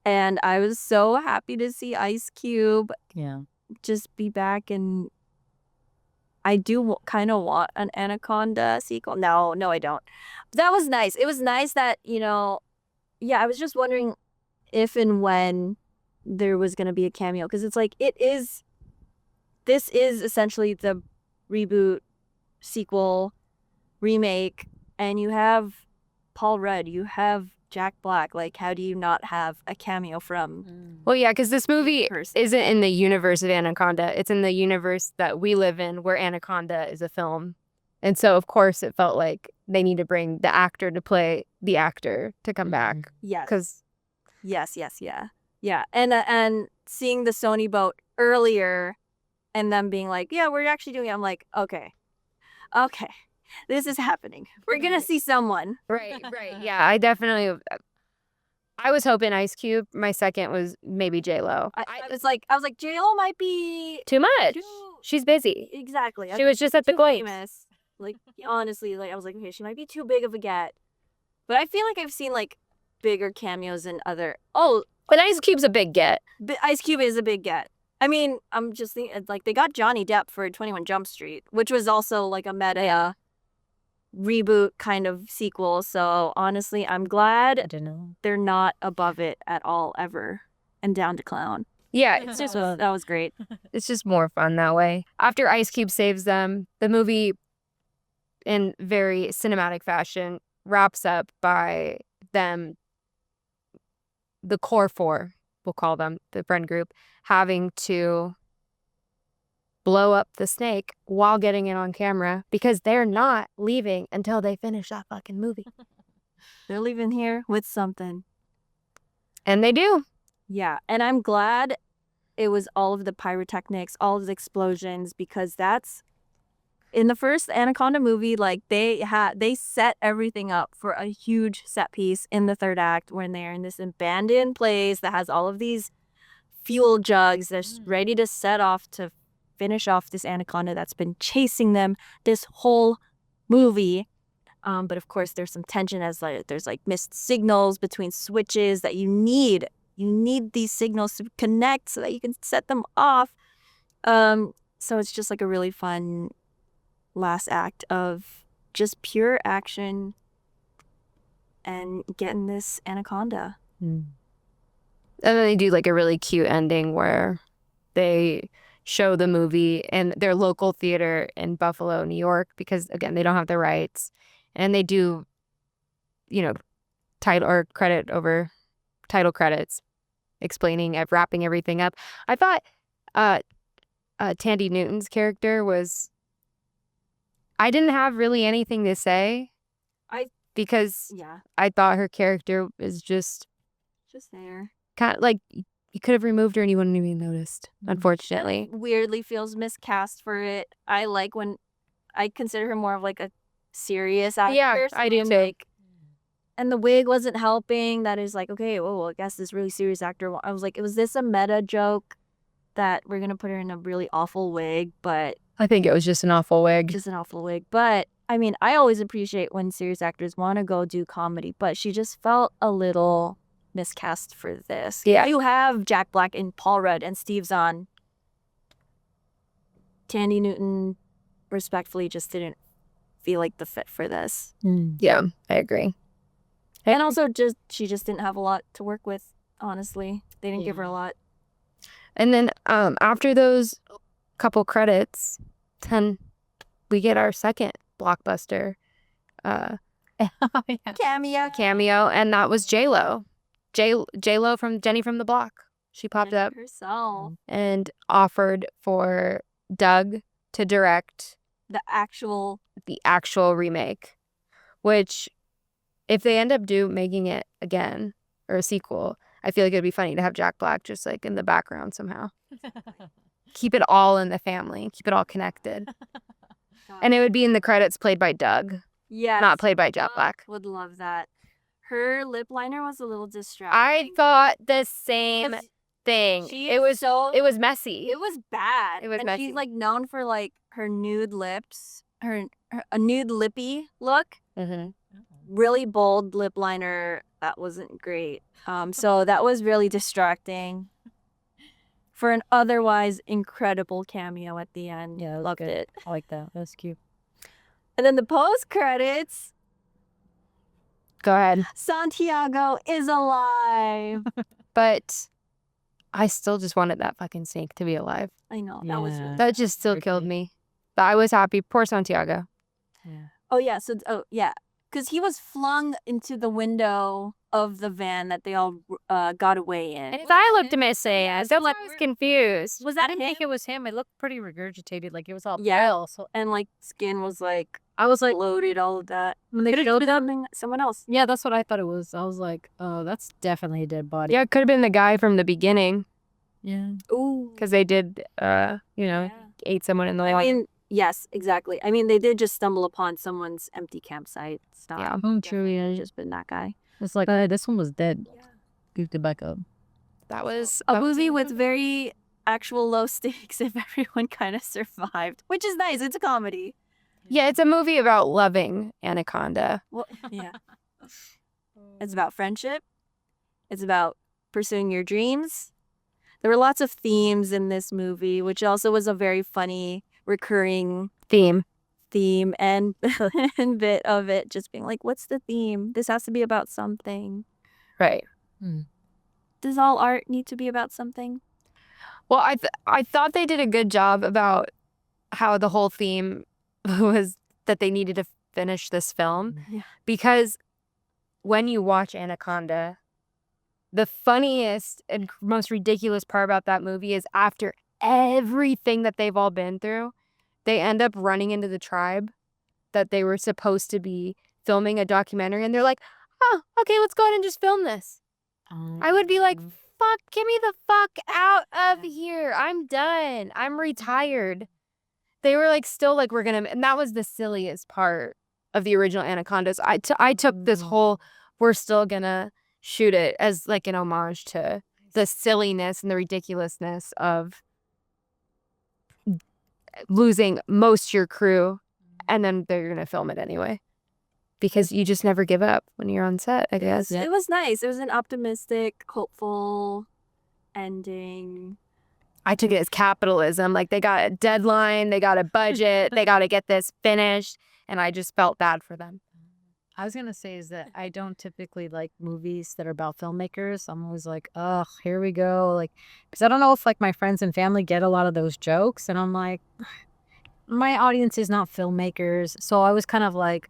And I was so happy to see Ice Cube Yeah. just be back, and I do kind of want an Anaconda sequel. No, I don't. That was nice. It was nice that, I was just wondering if and when there was going to be a cameo, because it's like this is essentially the reboot, sequel, remake, and you have Paul Rudd, you have Jack Black. Like, how do you not have a cameo from? Well, yeah, because this movie Person. isn't in the universe of Anaconda. It's in the universe that we live in, where Anaconda is a film. And so, of course, it felt like they need to bring the actor to play the actor to come back. Yes. Because Yes, yeah. And seeing the Sony boat earlier, and them being like, yeah, we're actually doing it. I'm like, okay, this is happening. We're gonna see someone. right. Yeah, I was hoping Ice Cube. My second was maybe J-Lo. I was like, J-Lo might be Too much. too- She's busy. exactly. She was just at the too Glades. famous. Like, honestly, like I was like, okay, she might be too big of a get. But I feel like I've seen like bigger cameos in other. Oh, But Ice Cube's a big get. Ice Cube is a big get. I mean, I'm just thinking, like, they got Johnny Depp for 21 Jump Street, which was also like a meta reboot kind of sequel. So honestly, I'm I glad didn't know. they're not above it at all ever. And down to clown. Yeah, it's just That was great. it's just more fun that way. After Ice Cube saves them, the movie, in very cinematic fashion, wraps up by them, the core four, we'll call them, the friend group, having to blow up the snake while getting it on camera because they're not leaving until they finish that fucking movie. They're leaving here with something. And they do. Yeah, and I'm glad it was all of the pyrotechnics, all of the explosions, because that's in the first Anaconda movie. Like, they set everything up for a huge set piece in the third act when they're in this abandoned place that has all of these fuel jugs. They're ready to set off to finish off this Anaconda that's been chasing them this whole movie. But of course, there's some tension as there's like missed signals between switches that you need. You need these signals to connect so that you can set them off. So it's just like a really fun last act of just pure action and getting this Anaconda. And then they do like a really cute ending where they show the movie in their local theater in Buffalo, New York, because again, they don't have the rights. And they do, title credits explaining, wrapping everything up. I thought Tandy Newton's character I didn't have really anything to say. Because I thought her character was just there. kind of like, you could have removed her and you wouldn't even noticed, unfortunately. Weirdly feels miscast for it. I like when I consider her more of like a serious actor. Yeah, I do too. Like, and the wig wasn't helping. That is like, okay, well, I guess this really serious actor. I was like, was this a meta joke that we're gonna put her in a really awful wig? But I think it was just an awful wig. But I mean, I always appreciate when serious actors want to go do comedy, but she just felt a little miscast for this. Yeah. You have Jack Black and Paul Rudd and Steve Zahn. Tandy Newton, respectfully, just didn't feel like the fit for this. Yeah, I agree. And also, she just didn't have a lot to work with, honestly. They didn't give her a lot. And then after those couple credits, then we get our second blockbuster cameo, and that was J-Lo. J-Lo from Jenny from the Block. She popped up herself and offered for Doug to direct the actual remake, which if they end up making it again or a sequel, I feel like it'd be funny to have Jack Black just like in the background somehow. Keep it all in the family. Keep it all connected. And it would be in the credits played by Doug. Yes. Not played by Jack Black. Would love that. Her lip liner was a little distracting. I thought the same thing. It was messy. It was bad. It was and messy. She's like known for like her nude lips, a nude lippy look. Mm-hmm. really bold lip liner that wasn't great. So that was really distracting. For an otherwise incredible cameo at the end. Yeah, that was Loved good. it. I like that. That was cute. And then the post credits, Go ahead. Santiago is alive. But I still just wanted that fucking snake to be alive. I know, that was really That just still killed me. But I was happy. Poor Santiago. Yeah. Oh yeah, because he was flung into the window of the van that they all got away in. And his eye looked messy. So I was confused. Was I that didn't him? think it was him. It looked pretty regurgitated, like it was all Yeah. pale. So And like skin was like I was like, bloated, all of that. when they Could showed have him, been someone else. yeah, that's what I thought it was. I was like, oh, that's definitely a dead body. Yeah, it could have been the guy from the beginning. Yeah. Ooh. Because they did, ate someone in the I line. mean, yes, exactly. I mean, they did just stumble upon someone's empty campsite. It's not Yeah. True, yeah. just been that guy. It's like, this one was dead. Goofed it back up. That was A movie with very actual low stakes if everyone kind of survived, which is nice. It's a comedy. Yeah, it's a movie about loving Anaconda. Well, yeah. It's about friendship. It's about pursuing your dreams. There were lots of themes in this movie, which also was a very funny recurring Theme. and and bit of it just being like, what's the theme? This has to be about something. Right. Does all art need to be about something? Well, I thought they did a good job about how the whole theme was that they needed to finish this film. Yeah. Because when you watch Anaconda, the funniest and most ridiculous part about that movie is after everything that they've all been through, they end up running into the tribe that they were supposed to be filming a documentary. And they're like, oh, okay, let's go ahead and just film this. I would be like, fuck, get me the fuck out of here. I'm done. I'm retired. They were like, still like, we're going to, and that was the silliest part of the original Anacondas. I took this whole, we're still going to shoot it as like an homage to the silliness and the ridiculousness of losing most of your crew. And then they're going to film it anyway. Because you just never give up when you're on set, I guess. Yeah. It was nice. It was an optimistic, hopeful ending. I took it as capitalism. Like, they got a deadline, they got a budget, they got to get this finished. And I just felt bad for them. I was going to say is that I don't typically like movies that are about filmmakers. I'm always like, ugh, here we go. Like, because I don't know if like my friends and family get a lot of those jokes. And I'm like, my audience is not filmmakers. So I was kind of like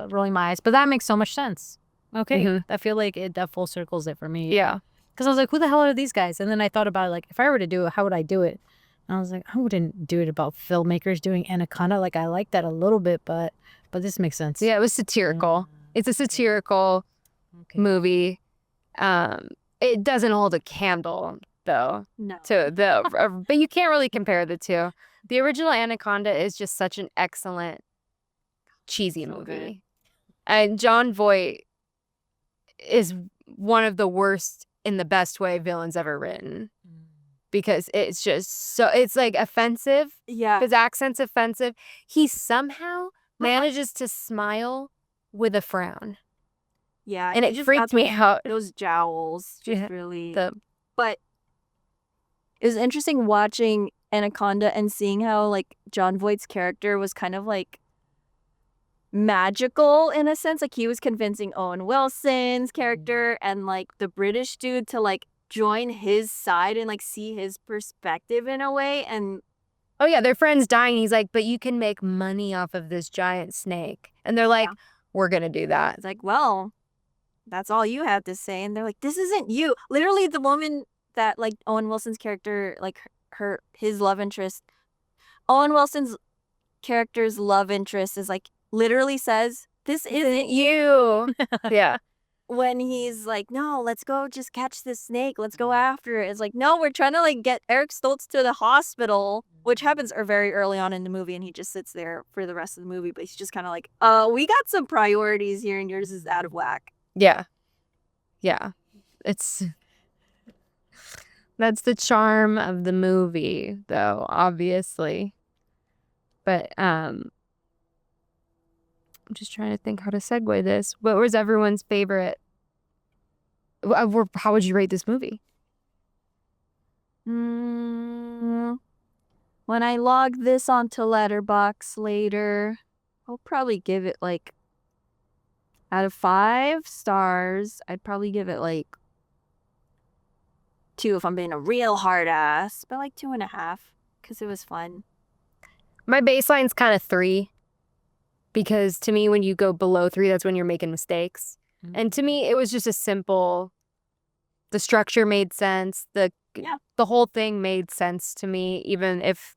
rolling my eyes. But that makes so much sense. Okay. Mhm. I feel like that full circles it for me. Yeah. Because I was like, who the hell are these guys? And then I thought about it, like, if I were to do it, how would I do it? And I was like, I wouldn't do it about filmmakers doing Anaconda. Like, I like that a little bit, but this makes sense. Yeah, it was satirical. It's a satirical movie. It doesn't hold a candle, though, No. to the, but you can't really compare the two. The original Anaconda is just such an excellent, cheesy movie. good. And John Voight is one of the worst in the best way villains ever written. Because it's just so, it's like offensive. Yeah. His accent's offensive. He somehow manages to smile with a frown. Yeah. And he it just freaked got me out. Those jowls just Yeah. really. The But it was interesting watching Anaconda and seeing how like John Voight's character was kind of like magical in a sense. Like he was convincing Owen Wilson's character and like the British dude to like join his side and like see his perspective in a way. And oh yeah, their friend's dying. He's like, but you can make money off of this giant snake. And they're like, Yeah. we're gonna do that. it's like, well, that's all you have to say. And they're like, this isn't you. Literally the woman that like Owen Wilson's character, like his love interest, Owen Wilson's character's love interest is like literally says, this isn't You. Yeah. when he's like, no, let's go just catch this snake. Let's go after it. It's like, no, we're trying to like get Eric Stoltz to the hospital, which happens very early on in the movie. And he just sits there for the rest of the movie. But he's just kind of like, we got some priorities here and yours is out of whack. Yeah. Yeah. That's the charm of the movie, though, obviously. But I'm just trying to think how to segue this. What was everyone's favorite? How would you rate this movie? When I log this onto Letterboxd later, I'll probably give it like, out of 5 stars, I'd probably give it like 2 if I'm being a real hard ass, but like 2.5 because it was fun. My baseline's kind of 3 because to me, when you go below 3, that's when you're making mistakes. And to me, it was just a simple. The structure made sense. The whole thing made sense to me, even if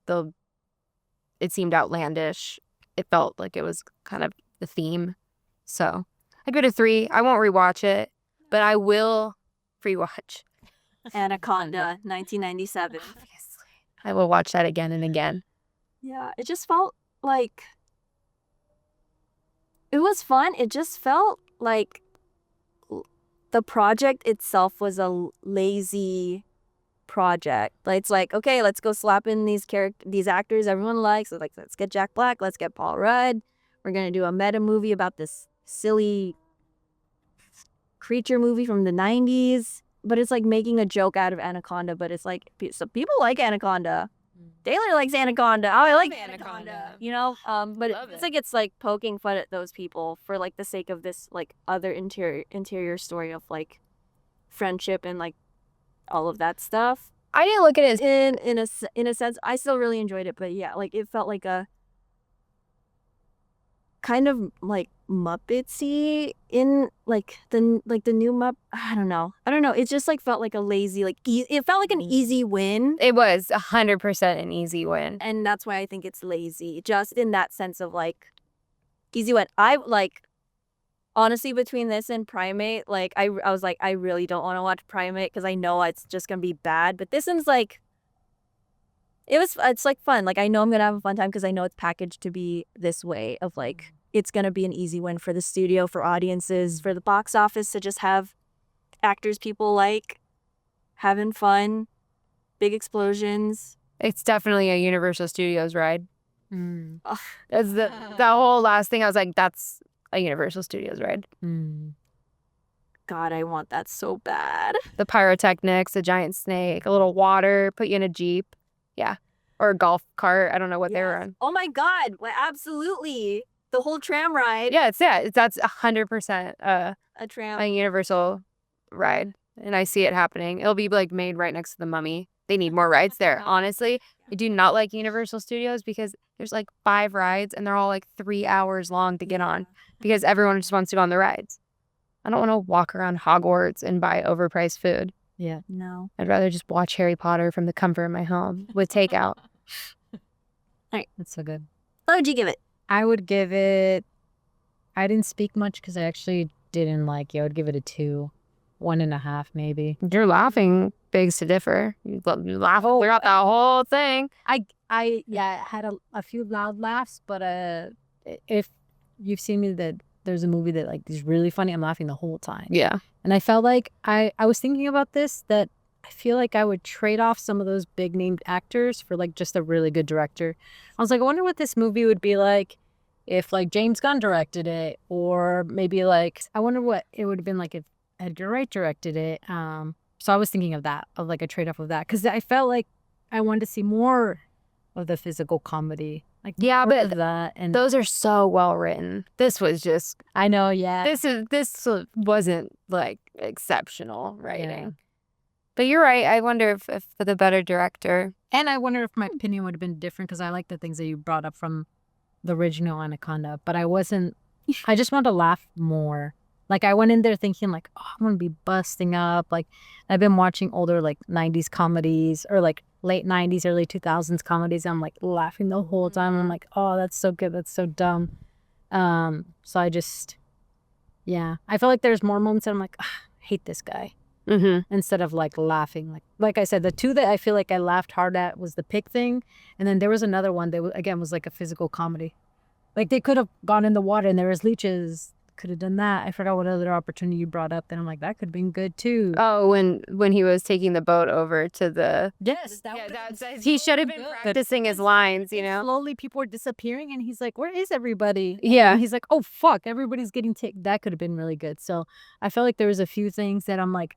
it seemed outlandish. It felt like it was kind of the theme. So I give it a 3. I won't rewatch it, but I will rewatch Anaconda, 1997. Obviously, I will watch that again and again. Yeah, it just felt like it was fun. It just felt like the project itself was a lazy project. Like, it's like, okay, let's go slap in these actors everyone likes. Like, let's get Jack Black, let's get Paul Rudd. We're gonna do a meta movie about this silly creature movie from the 90s. But it's like making a joke out of Anaconda. But it's like, so people like Anaconda. Taylor likes Anaconda. Oh, I like Anaconda. You know, but it's like poking fun at those people for like the sake of this like other interior story of like friendship and like all of that stuff. I didn't look at it in a sense. I still really enjoyed it, but yeah, like it felt like a kind of like Muppetsy in like the new Mupp. I don't know. It just like felt like a lazy it felt like an easy win. It was 100% an easy win, and that's why I think it's lazy. Just in that sense of like easy win. I like honestly between this and Primate, like I was like I really don't want to watch Primate because I know it's just gonna be bad. But this one's like it's like fun. Like I know I'm gonna have a fun time because I know it's packaged to be this way of like it's gonna be an easy win for the studio, for audiences, for the box office to just have actors people like having fun, big explosions. It's definitely a Universal Studios ride. Ugh. That's the whole last thing. I was like, that's a Universal Studios ride. God, I want that so bad. The pyrotechnics, a giant snake, a little water, put you in a Jeep. Yeah. Or a golf cart. I don't know what they were on. Oh my God. Well, absolutely. The whole tram ride. Yeah, that's 100% a tram. A Universal ride. And I see it happening. It'll be like made right next to the Mummy. They need more rides there. Honestly, I do not like Universal Studios because there's like 5 rides and they're all like 3 hours long to get on because everyone just wants to go on the rides. I don't want to walk around Hogwarts and buy overpriced food. Yeah. No. I'd rather just watch Harry Potter from the comfort of my home with takeout. All right. That's so good. What would you give it? I would give it, I didn't speak much because I actually didn't like it. I would give it a 2, 1.5 maybe. You're laughing begs to differ. You laugh throughout the whole thing. I had a few loud laughs, but if you've seen me that there's a movie that like is really funny, I'm laughing the whole time. Yeah. And I felt like I was thinking about this, that I feel like I would trade off some of those big named actors for like just a really good director. I was like, I wonder what this movie would be like if like James Gunn directed it, or maybe like I wonder what it would have been like if Edgar Wright directed it. So I was thinking of that, of like a trade off of that, because I felt like I wanted to see more of the physical comedy. Like yeah, but that, and those are so well written. This was just I know, yeah. This wasn't like exceptional writing. Yeah. But you're right. I wonder if for the better director. And I wonder if my opinion would have been different because I like the things that you brought up from the original Anaconda. But I just wanted to laugh more. Like I went in there thinking like, oh, I'm going to be busting up. Like I've been watching older like 90s comedies or like late 90s, early 2000s comedies. I'm like laughing the whole time. I'm like, oh, that's so good. That's so dumb. So I just, yeah. I feel like there's more moments that I'm like, I hate this guy. Mm-hmm. Instead of like laughing. Like I said, the 2 that I feel like I laughed hard at was the pig thing. And then there was another one that again was like a physical comedy. Like they could have gone in the water and there was leeches could have done that. I forgot what other opportunity you brought up. Then I'm like, that could have been good too. Oh, when he was taking the boat over to the Yes, he should have been practicing his lines, you know. Slowly, people are disappearing, and he's like, "Where is everybody?" Yeah. And he's like, "Oh fuck, everybody's getting taken." That could have been really good. So I felt like there was a few things that I'm like,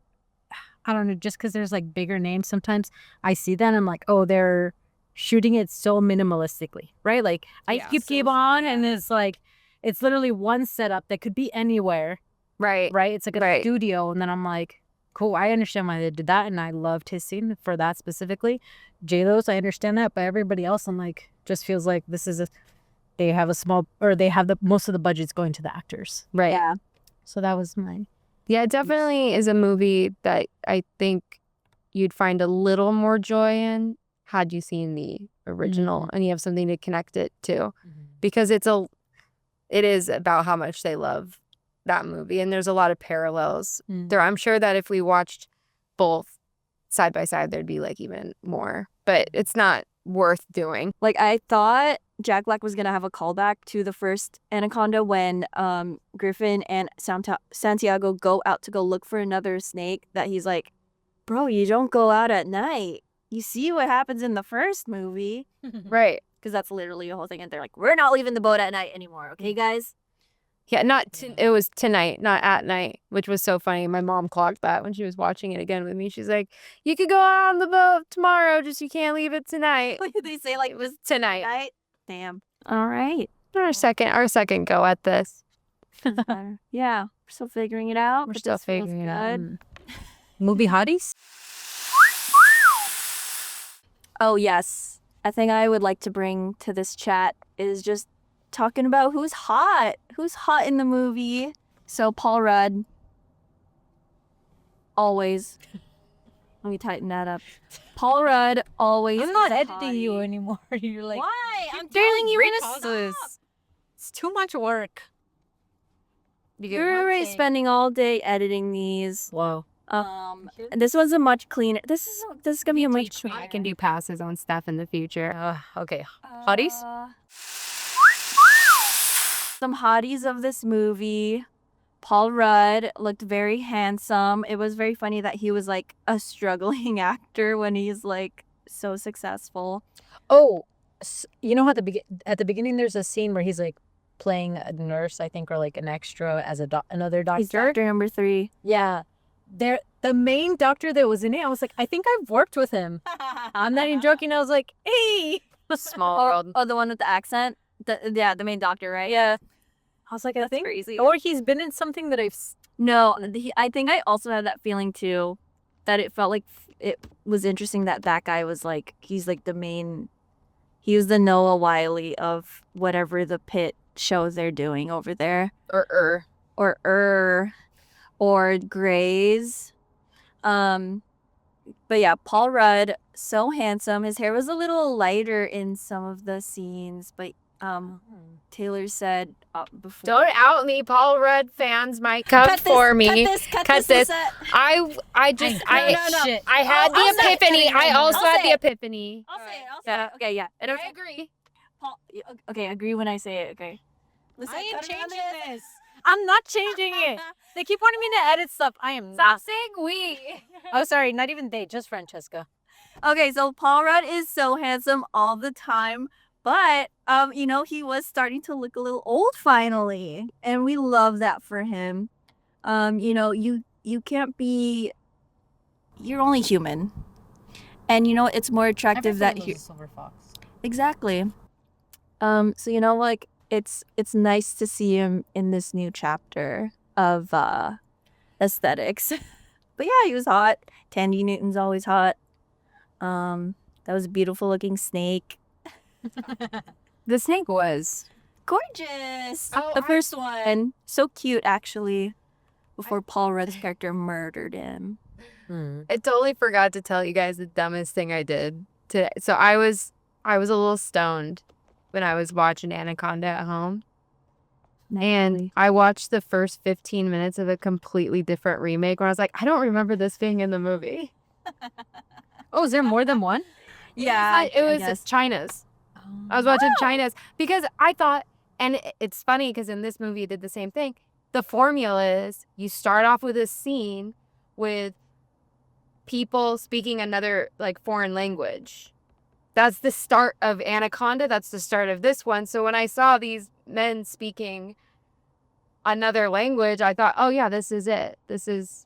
I don't know, just because there's like bigger names. Sometimes I see that and I'm like, oh, they're shooting it so minimalistically, right? Like Ice Cube came on, and it's like, it's literally one setup that could be anywhere, Right. It's like a studio, and then I'm like, cool, I understand why they did that, and I loved his scene for that specifically. J-Lo's, I understand that, but everybody else, I'm like, just feels like this is they have the most of the budget's going to the actors. Right. Yeah. So that was mine. Yeah, it definitely is a movie that I think you'd find a little more joy in had you seen the original and you have something to connect it to, because it is about how much they love that movie, and there's a lot of parallels there. I'm sure that if we watched both side by side, there'd be like even more, but it's not worth doing. Like, I thought Jack Black was gonna have a callback to the first Anaconda when Griffin and Santiago go out to go look for another snake, that he's like, bro, you don't go out at night. You see what happens in the first movie. Right. Because that's literally the whole thing. And they're like, we're not leaving the boat at night anymore. Okay, guys? Yeah, it was tonight, not at night, which was so funny. My mom clocked that when she was watching it again with me. She's like, you could go out on the boat tomorrow, just you can't leave it tonight. They say like It was tonight. night. Damn. All right. Our second go at this. Yeah. We're still figuring it out. We're but still this feels figuring it out. good. Movie hotties? Oh, yes. A thing I would like to bring to this chat is just talking about who's hot. Who's hot in the movie. So Paul Rudd. Always. Let me tighten that up. Paul Rudd always. I'm not is editing you hottie. anymore. You're like, Why? I'm doing telling you in a pauses. stop. It's too much work. You're already spending all day editing these. Whoa. And this one's a much cleaner. This is gonna be a much. I can do passes on stuff in the future. Okay. Hotties? Some hotties of this movie. Paul Rudd looked very handsome. It was very funny that he was like a struggling actor when he's like so successful. Oh, you know how at the beginning there's a scene where he's like playing a nurse, I think, or like an extra as another doctor. He's doctor number 3. Yeah. The main doctor that was in it, I was like, I think I've worked with him. I'm not even joking. I was like, hey. Small world. Oh, the one with the accent? The main doctor, right? Yeah. I was like, I think. Crazy. Or he's been in something that I've. No, I think I also had that feeling too, that it felt like it was interesting that guy was like, he's like the main, he was the Noah Wiley of whatever the pit shows they're doing over there. Or Grey's. But yeah, Paul Rudd, so handsome. His hair was a little lighter in some of the scenes, but Taylor said before. Don't out me. Paul Rudd fans might come for me. Cut this. I had the epiphany. I also had the epiphany. I'll say it. Yeah. Okay. Yeah. And I agree. Paul. Okay. Agree when I say it. Okay. I ain't changing this. I'm not changing it. They keep wanting me to edit stuff. I am not. Stop saying we. Oh, sorry. Not even they. Just Francesca. Okay. So Paul Rudd is so handsome all the time. But, he was starting to look a little old finally. And we love that for him. You can't be... You're only human. And, it's more attractive that... Silver fox. Exactly. So, it's nice to see him in this new chapter of aesthetics. But yeah, he was hot. Tandy Newton's always hot. That was a beautiful looking snake. The snake was gorgeous. The first one. So cute, actually. Before Paul Rudd's character murdered him. I totally forgot to tell you guys the dumbest thing I did today. So I was a little stoned when I was watching Anaconda at home. And I watched the first 15 minutes of a completely different remake where I was like, I don't remember this being in the movie. Oh, is there more than one? Yeah. It was China's. I was watching China's because I thought, and it's funny because in this movie it did the same thing. the formula is you start off with a scene with people speaking another like foreign language. That's the start of Anaconda. That's the start of this one. So when I saw these men speaking another language, I thought, oh yeah, this is it. This is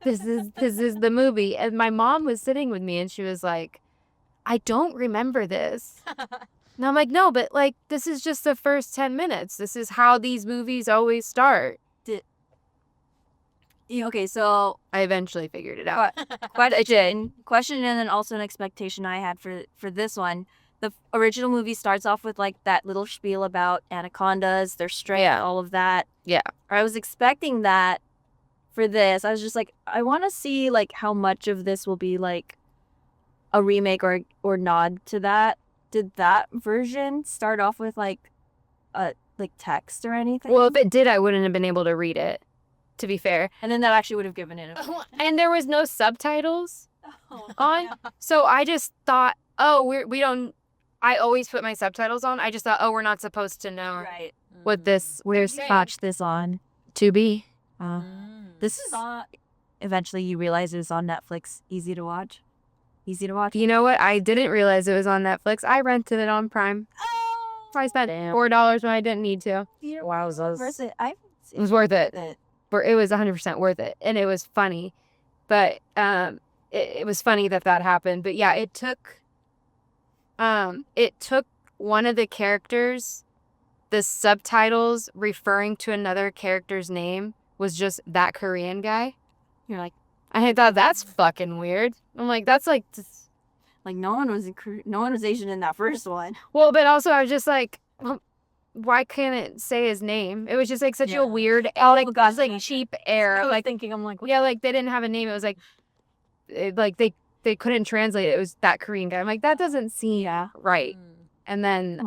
the movie. And my mom was sitting with me and she was like, I don't remember this. And I'm like, no, but like this is just the first 10 minutes. This is how these movies always start. Okay, so I eventually figured it out. question, and then also an expectation I had for this one. The original movie starts off with like that little spiel about anacondas, their strength, all of that. Yeah. I was expecting that for this. I was just like, I want to see like how much of this will be like a remake or nod to that. Did that version start off with like text or anything? Well, if it did, I wouldn't have been able to read it, to be fair. And then that actually would have given it And there was no subtitles on. So I just thought, oh, we don't, I always put my subtitles on. I just thought, oh, we're not supposed to know what this, Where's watch this on? Tubi. This is on. Eventually, you realize it's on Netflix. Easy to watch. You know what? I didn't realize it was on Netflix. I rented it on Prime. Oh, I spent $4 when I didn't need to. Wow, Worth it. It was worth it. It was 100% worth it. And it was funny. But it was funny that happened. But yeah, it took one of the characters, the subtitles referring to another character's name was just that Korean guy. You're like, I thought that's fucking weird. I'm like, that's like no one was Asian in that first one. Well, but also I was just like, well, why can't it say his name? It was just like such a weird, cheap air. I was like thinking, I'm like, yeah, like they didn't have a name. It was like, they couldn't translate it. It was that Korean guy. I'm like, that doesn't seem right. And then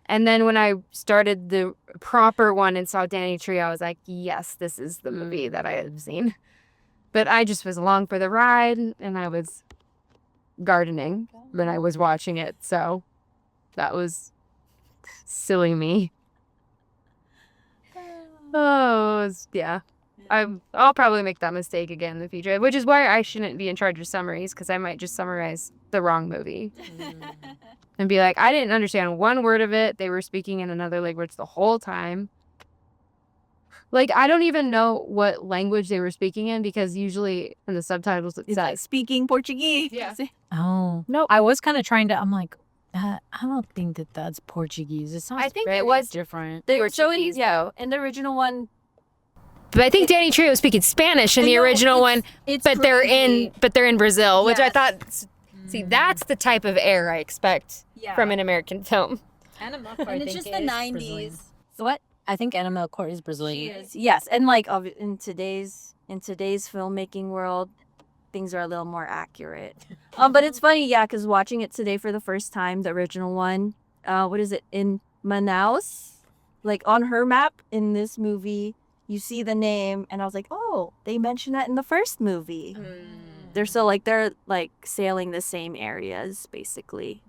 and then when I started the proper one and saw Danny Trejo, I was like, yes, this is the movie that I have seen. But I just was along for the ride, and I was gardening when I was watching it. So that was silly me. Oh, yeah. I'll probably make that mistake again in the future, which is why I shouldn't be in charge of summaries, because I might just summarize the wrong movie and be like, I didn't understand one word of it. They were speaking in another language the whole time. Like, I don't even know what language they were speaking in, because usually in the subtitles it says speaking Portuguese. Yeah. Oh. No. I was kind of trying to, I'm like, I don't think that's Portuguese. It sounds I think very it was different. In the original one. But I think Danny Trejo was speaking Spanish in the original one, but they're in Brazil, which I thought, see, that's the type of air I expect from an American film. Anna And it's just the 90s. So what? I think Anna Melchor is Brazilian. Yes, and like in today's filmmaking world, things are a little more accurate. But it's funny, because watching it today for the first time, the original one, what is it, in Manaus? Like on her map in this movie, you see the name, and I was like, oh, they mentioned that in the first movie. They're sailing the same areas, basically.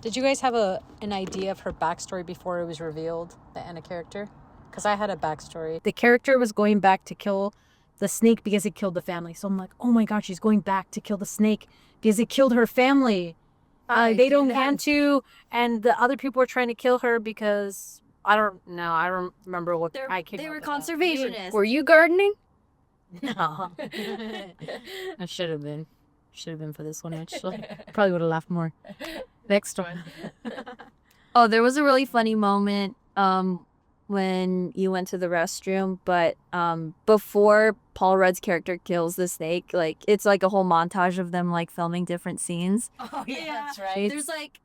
Did you guys have an idea of her backstory before it was revealed, the Anna character? Because I had a backstory. The character was going back to kill the snake because it killed the family. So I'm like, oh my God, she's going back to kill the snake because it killed her family. They don't want to, and the other people were trying to kill her because I don't know. I don't remember what They were conservationists. Were you gardening? No. I should have been. Should have been for this one, actually. Probably would have laughed more. Next one. Oh, there was a really funny moment when you went to the restroom, but before Paul Rudd's character kills the snake, like it's like a whole montage of them like filming different scenes. Oh yeah, that's right. There's like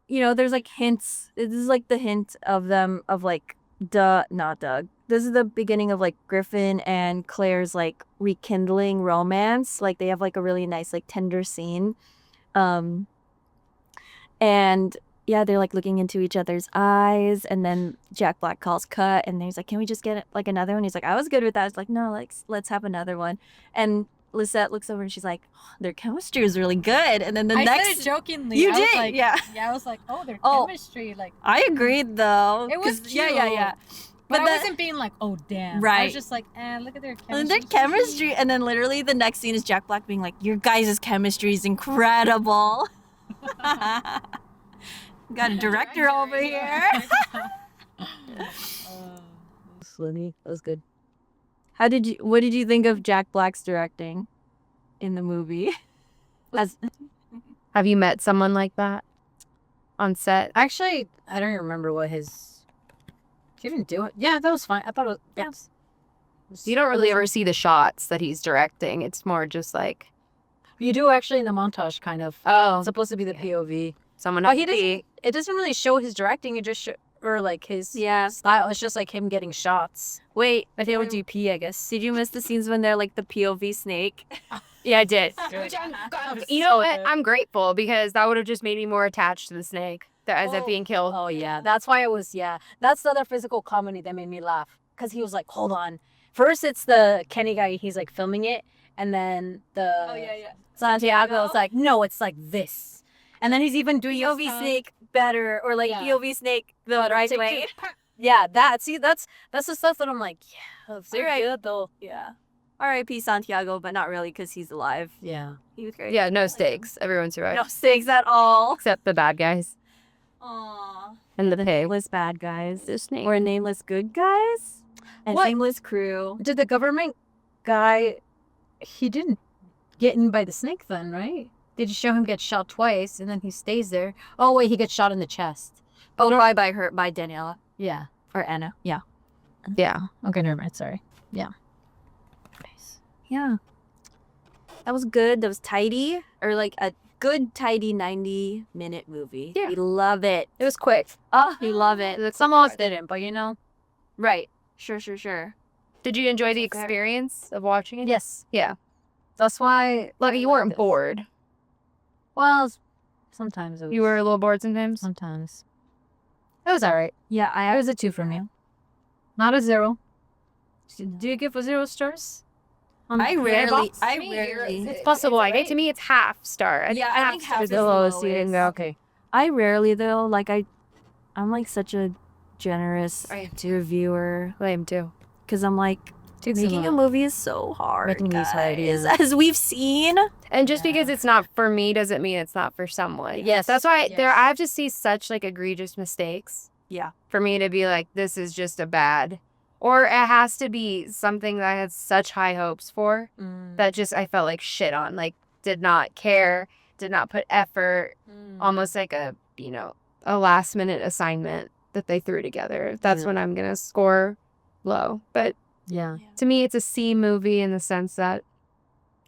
there's like hints. This is like the hint of them of like not Doug. This is the beginning of like Griffin and Claire's like rekindling romance. Like they have like a really nice like tender scene. And yeah, they're like looking into each other's eyes, and then Jack Black calls cut, and he's like, can we just get like another one? He's like, I was good with that. It's like, no, like let's have another one. And Lisette looks over and she's like, oh, their chemistry is really good. And then the I next said it jokingly. You I was did, like, yeah. I was like, oh, their Oh, chemistry, like. I agreed though. It was 'cause- cute. Yeah. But I then- wasn't being like, oh damn. I Right. was just like, look at their chemistry. And their chemistry, and then literally the next scene is Jack Black being like, "Your guys' chemistry is incredible." Got a director over here. Slimmy, that was good. What did you think of Jack Black's directing in the movie? Have you met someone like that on set? Actually, I don't even remember what his. He didn't do it. Yeah, that was fine. I thought it was. Yeah. You don't really ever see the shots that he's directing. It's more just like, You do actually in the montage, kind of. oh, It's supposed to be the POV. someone. But he doesn't. It doesn't really show his directing. It just or like his style. It's just like him getting shots. Wait, But he'll DP, I guess. did you miss the scenes when they're like the POV snake? Yeah, I did. Good. You know what? I'm grateful because that would have just made me more attached to the snake that ends up being killed. Oh yeah, that's why it was. Yeah, that's the other physical comedy that made me laugh because he was like, "Hold on." First, it's the Kenny guy. He's like filming it, and then the Santiago is like, "No, it's like this." And then he's even doing POV snake better, or like POV snake the right way. Yeah, that's the stuff that I'm like, yeah, that's so Alright. good though. Yeah. R.I.P. Santiago, but not really because he's alive. Yeah. He was great. Yeah, no stakes. Everyone survived. No stakes at all. Except the bad guys Aww. and the pig. Nameless bad guys. The snake. Or nameless good guys. And What? nameless crew. Did the government guy? He didn't get in by the snake then, right? They just show him get shot twice, and then he stays there. Oh wait, he gets shot in the chest. Oh, probably by Daniela. Yeah. Or Anna. Yeah. Yeah. Okay, never mind. Sorry. Yeah. That was good. That was tidy. Or like a good, tidy 90-minute movie. Yeah. We love it. It was quick. Oh, we love it. Some of us didn't, but you know. Right. Sure. Did you enjoy the experience of watching it? Yes. Yeah. That's why. Like you weren't bored. Well, sometimes it was. You were a little bored sometimes. Sometimes. It was alright. Yeah, It was a 2 from you. Not a 0. Do you give a 0 stars? I rarely. It's possible. I to me, it's half star. Yeah, I think half is is the the lowest. You didn't go. lowest. Okay. I rarely though. Like I'm like such a generous I am reviewer I am too. because I'm like making a movie is so hard. Making these hard, guys, yeah. as we've seen. And just because it's not for me doesn't mean it's not for someone. Yes. That's why Yes. I have to see such like egregious mistakes. Yeah. For me to be like, this is just a bad, or it has to be something that I had such high hopes for that just I felt like shit on. Like did not care, did not put effort, almost like a last minute assignment that they threw together. That's when I'm gonna score low. But Yeah. to me, it's a C movie in the sense that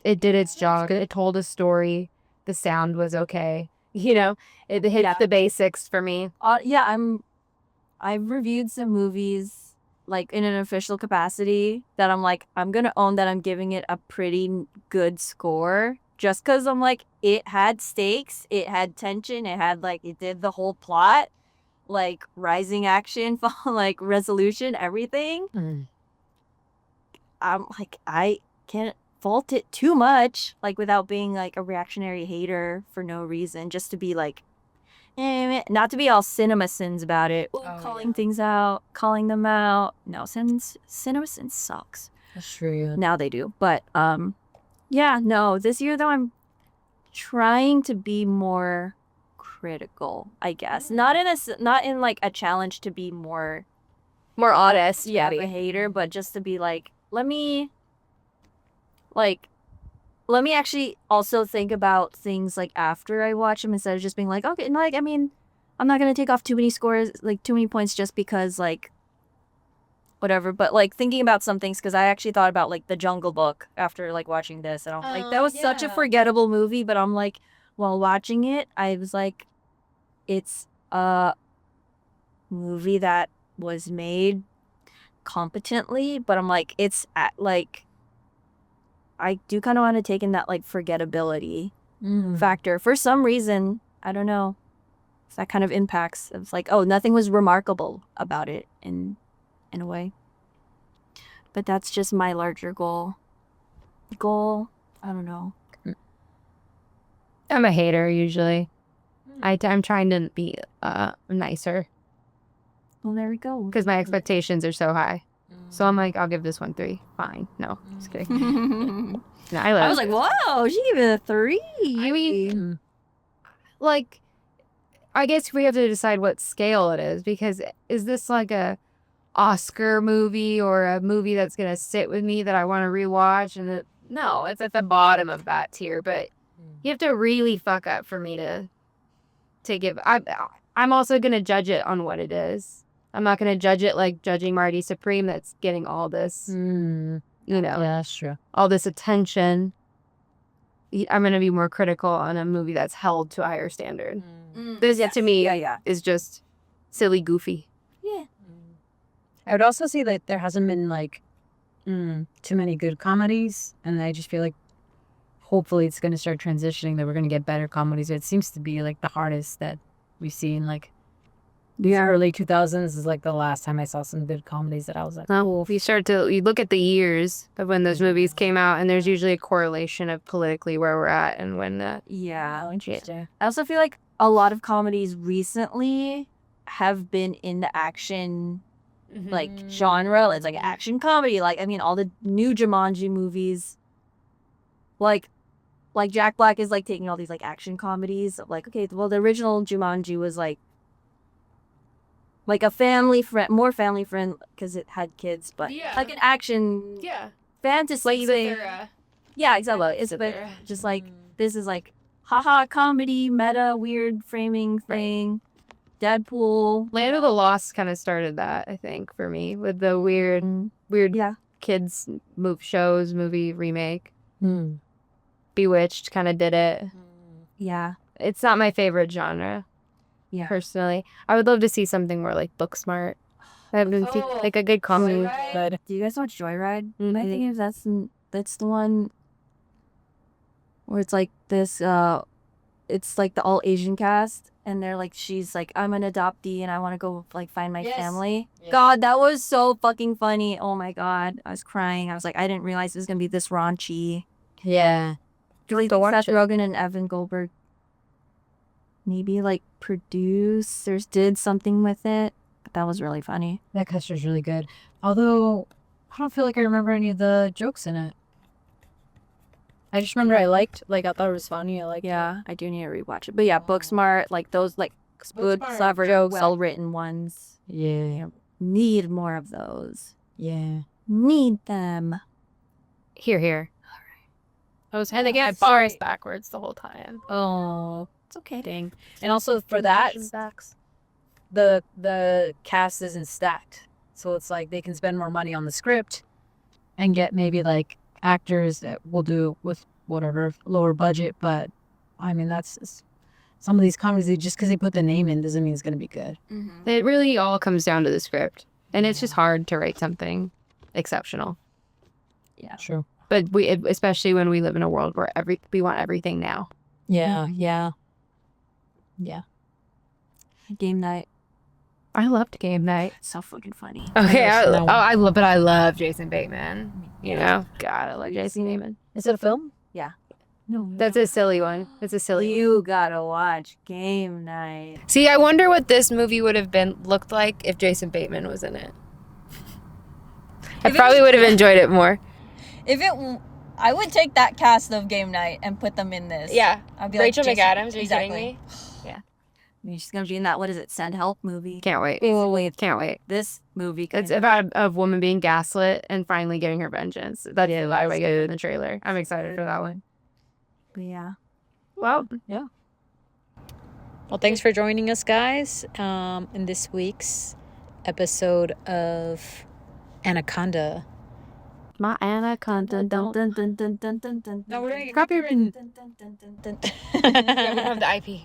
it did its job. It told a story. The sound was okay. It hit the basics for me. Yeah, I've reviewed some movies like in an official capacity that I'm like I'm gonna own that I'm giving it a pretty good score just because I'm like it had stakes, it had tension, it did the whole plot, like rising action, like resolution, everything. I'm like I can't fault it too much, like without being like a reactionary hater for no reason, just to be like not to be all cinema sins about it. Ooh, calling things out, calling them out. No, cinema sins sucks. That's true. Yeah. Now they do. But this year though I'm trying to be more critical, I guess. Not in like a challenge to be more honest. a hater, but just to be like, let me actually also think about things like after I watch them instead of just being like, okay, no, like I mean, I'm not gonna take off too many scores, like too many points just because like whatever. But like thinking about some things because I actually thought about like The Jungle Book after like watching this, and I'm like, that was such a forgettable movie. But I'm like, while watching it, I was like, it's a movie that was made competently, but I'm like, it's at like. I do kind of want to take in that like forgettability factor for some reason. I don't know if that kind of impacts. It's like, oh, nothing was remarkable about it in a way. But that's just my larger goal I don't know. I'm a hater usually. I'm trying to be nicer Well, there we go. because my expectations are so high. So I'm like, I'll give this one 3. Fine. No, just kidding. No, I was like, whoa, she gave it a 3. I mean, like, I guess we have to decide what scale it is, because is this like a Oscar movie or a movie that's gonna sit with me that I want to rewatch? And no, it's at the bottom of that tier. But you have to really fuck up for me to give. I'm also gonna judge it on what it is. I'm not gonna judge it like judging Marty Supreme that's getting all this, Yeah, that's true. all this attention. I'm gonna be more critical on a movie that's held to a higher standard. This, to me, is just silly, goofy. Yeah. I would also say that there hasn't been like too many good comedies, and I just feel like hopefully it's going to start transitioning, that we're going to get better comedies. It seems to be like the hardest that we've seen. Like the early 2000s is like the last time I saw some good comedies that I was like, Well, if you look at the years of when those movies came out, and there's usually a correlation of politically where we're at and when the Yeah. interesting. I also feel like a lot of comedies recently have been in the action like genre. It's like action comedy. Like, I mean, all the new Jumanji movies, like Jack Black is like taking all these like action comedies. Like, okay, well, the original Jumanji was like a family friend, more family friend because it had kids, but like an action fantasy thing. Yeah, exactly. It's but just like this is like haha comedy, meta, weird framing thing. Deadpool. Land of the Lost kind of started that, I think, for me, with the weird kids movie remake. Bewitched kind of did it. Yeah. It's not my favorite genre. Yeah. Personally, I would love to see something more like Booksmart. Like a good comedy. Do you guys watch Joyride? I think that's the one where it's like this. It's like the all Asian cast, and they're like, she's like, I'm an adoptee, and I want to go like find my family. Yes. God, that was so fucking funny. Oh my god, I was crying. I was like, I didn't realize it was gonna be this raunchy. Yeah. Like Seth Rogen and Evan Goldberg maybe like producers did something with it, but that was really funny. That cast was really good. Although I don't feel like I remember any of the jokes in it. I just remember I thought it was funny. I do need to rewatch it. But yeah, Booksmart, like those like good, clever jokes, well-written ones. Yeah. Need more of those. Yeah. Need them. Here. I was handing out bars backwards the whole time. Oh, it's okay. Dang. And also for that, the cast isn't stacked. So it's like they can spend more money on the script and get maybe like actors that will do with whatever lower budget. But I mean, that's some of these comedies, just because they put the name in doesn't mean it's going to be good. It really all comes down to the script, and it's just hard to write something exceptional. Yeah, true. But especially when we live in a world where we want everything now. Yeah. Game night. I loved Game Night. It's so fucking funny. Okay, I love Jason Bateman. You know, God, I love Jason Bateman. Is it a film? Yeah. No, That's a silly one. It's a silly. You gotta watch Game Night. See, I wonder what this movie would have looked like if Jason Bateman was in it. I probably would have enjoyed it more. I would take that cast of Game Night and put them in this. Yeah, I'd be Rachel like, McAdams. Are you kidding me? Yeah. I mean, she's gonna be in that. What is it? Send Help movie. Can't wait. Can't wait. This movie. It's about a woman being gaslit and finally getting her vengeance. That's the I get in the trailer. I'm excited for that one. But yeah. Well, yeah. Well, thanks for joining us, guys, in this week's episode of Anaconda. My Anaconda. Dun, dun, dun, dun, dun, dun, dun, No, we're dun, gonna copyright. dun, dun, dun, dun, dun. Yeah, we have the IP.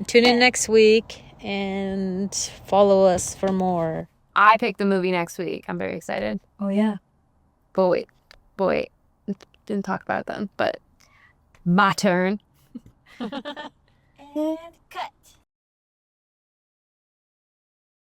Tune in next week and follow us for more. I picked the movie next week. I'm very excited. Oh, yeah. But wait. Didn't talk about it then, but my turn. And cut.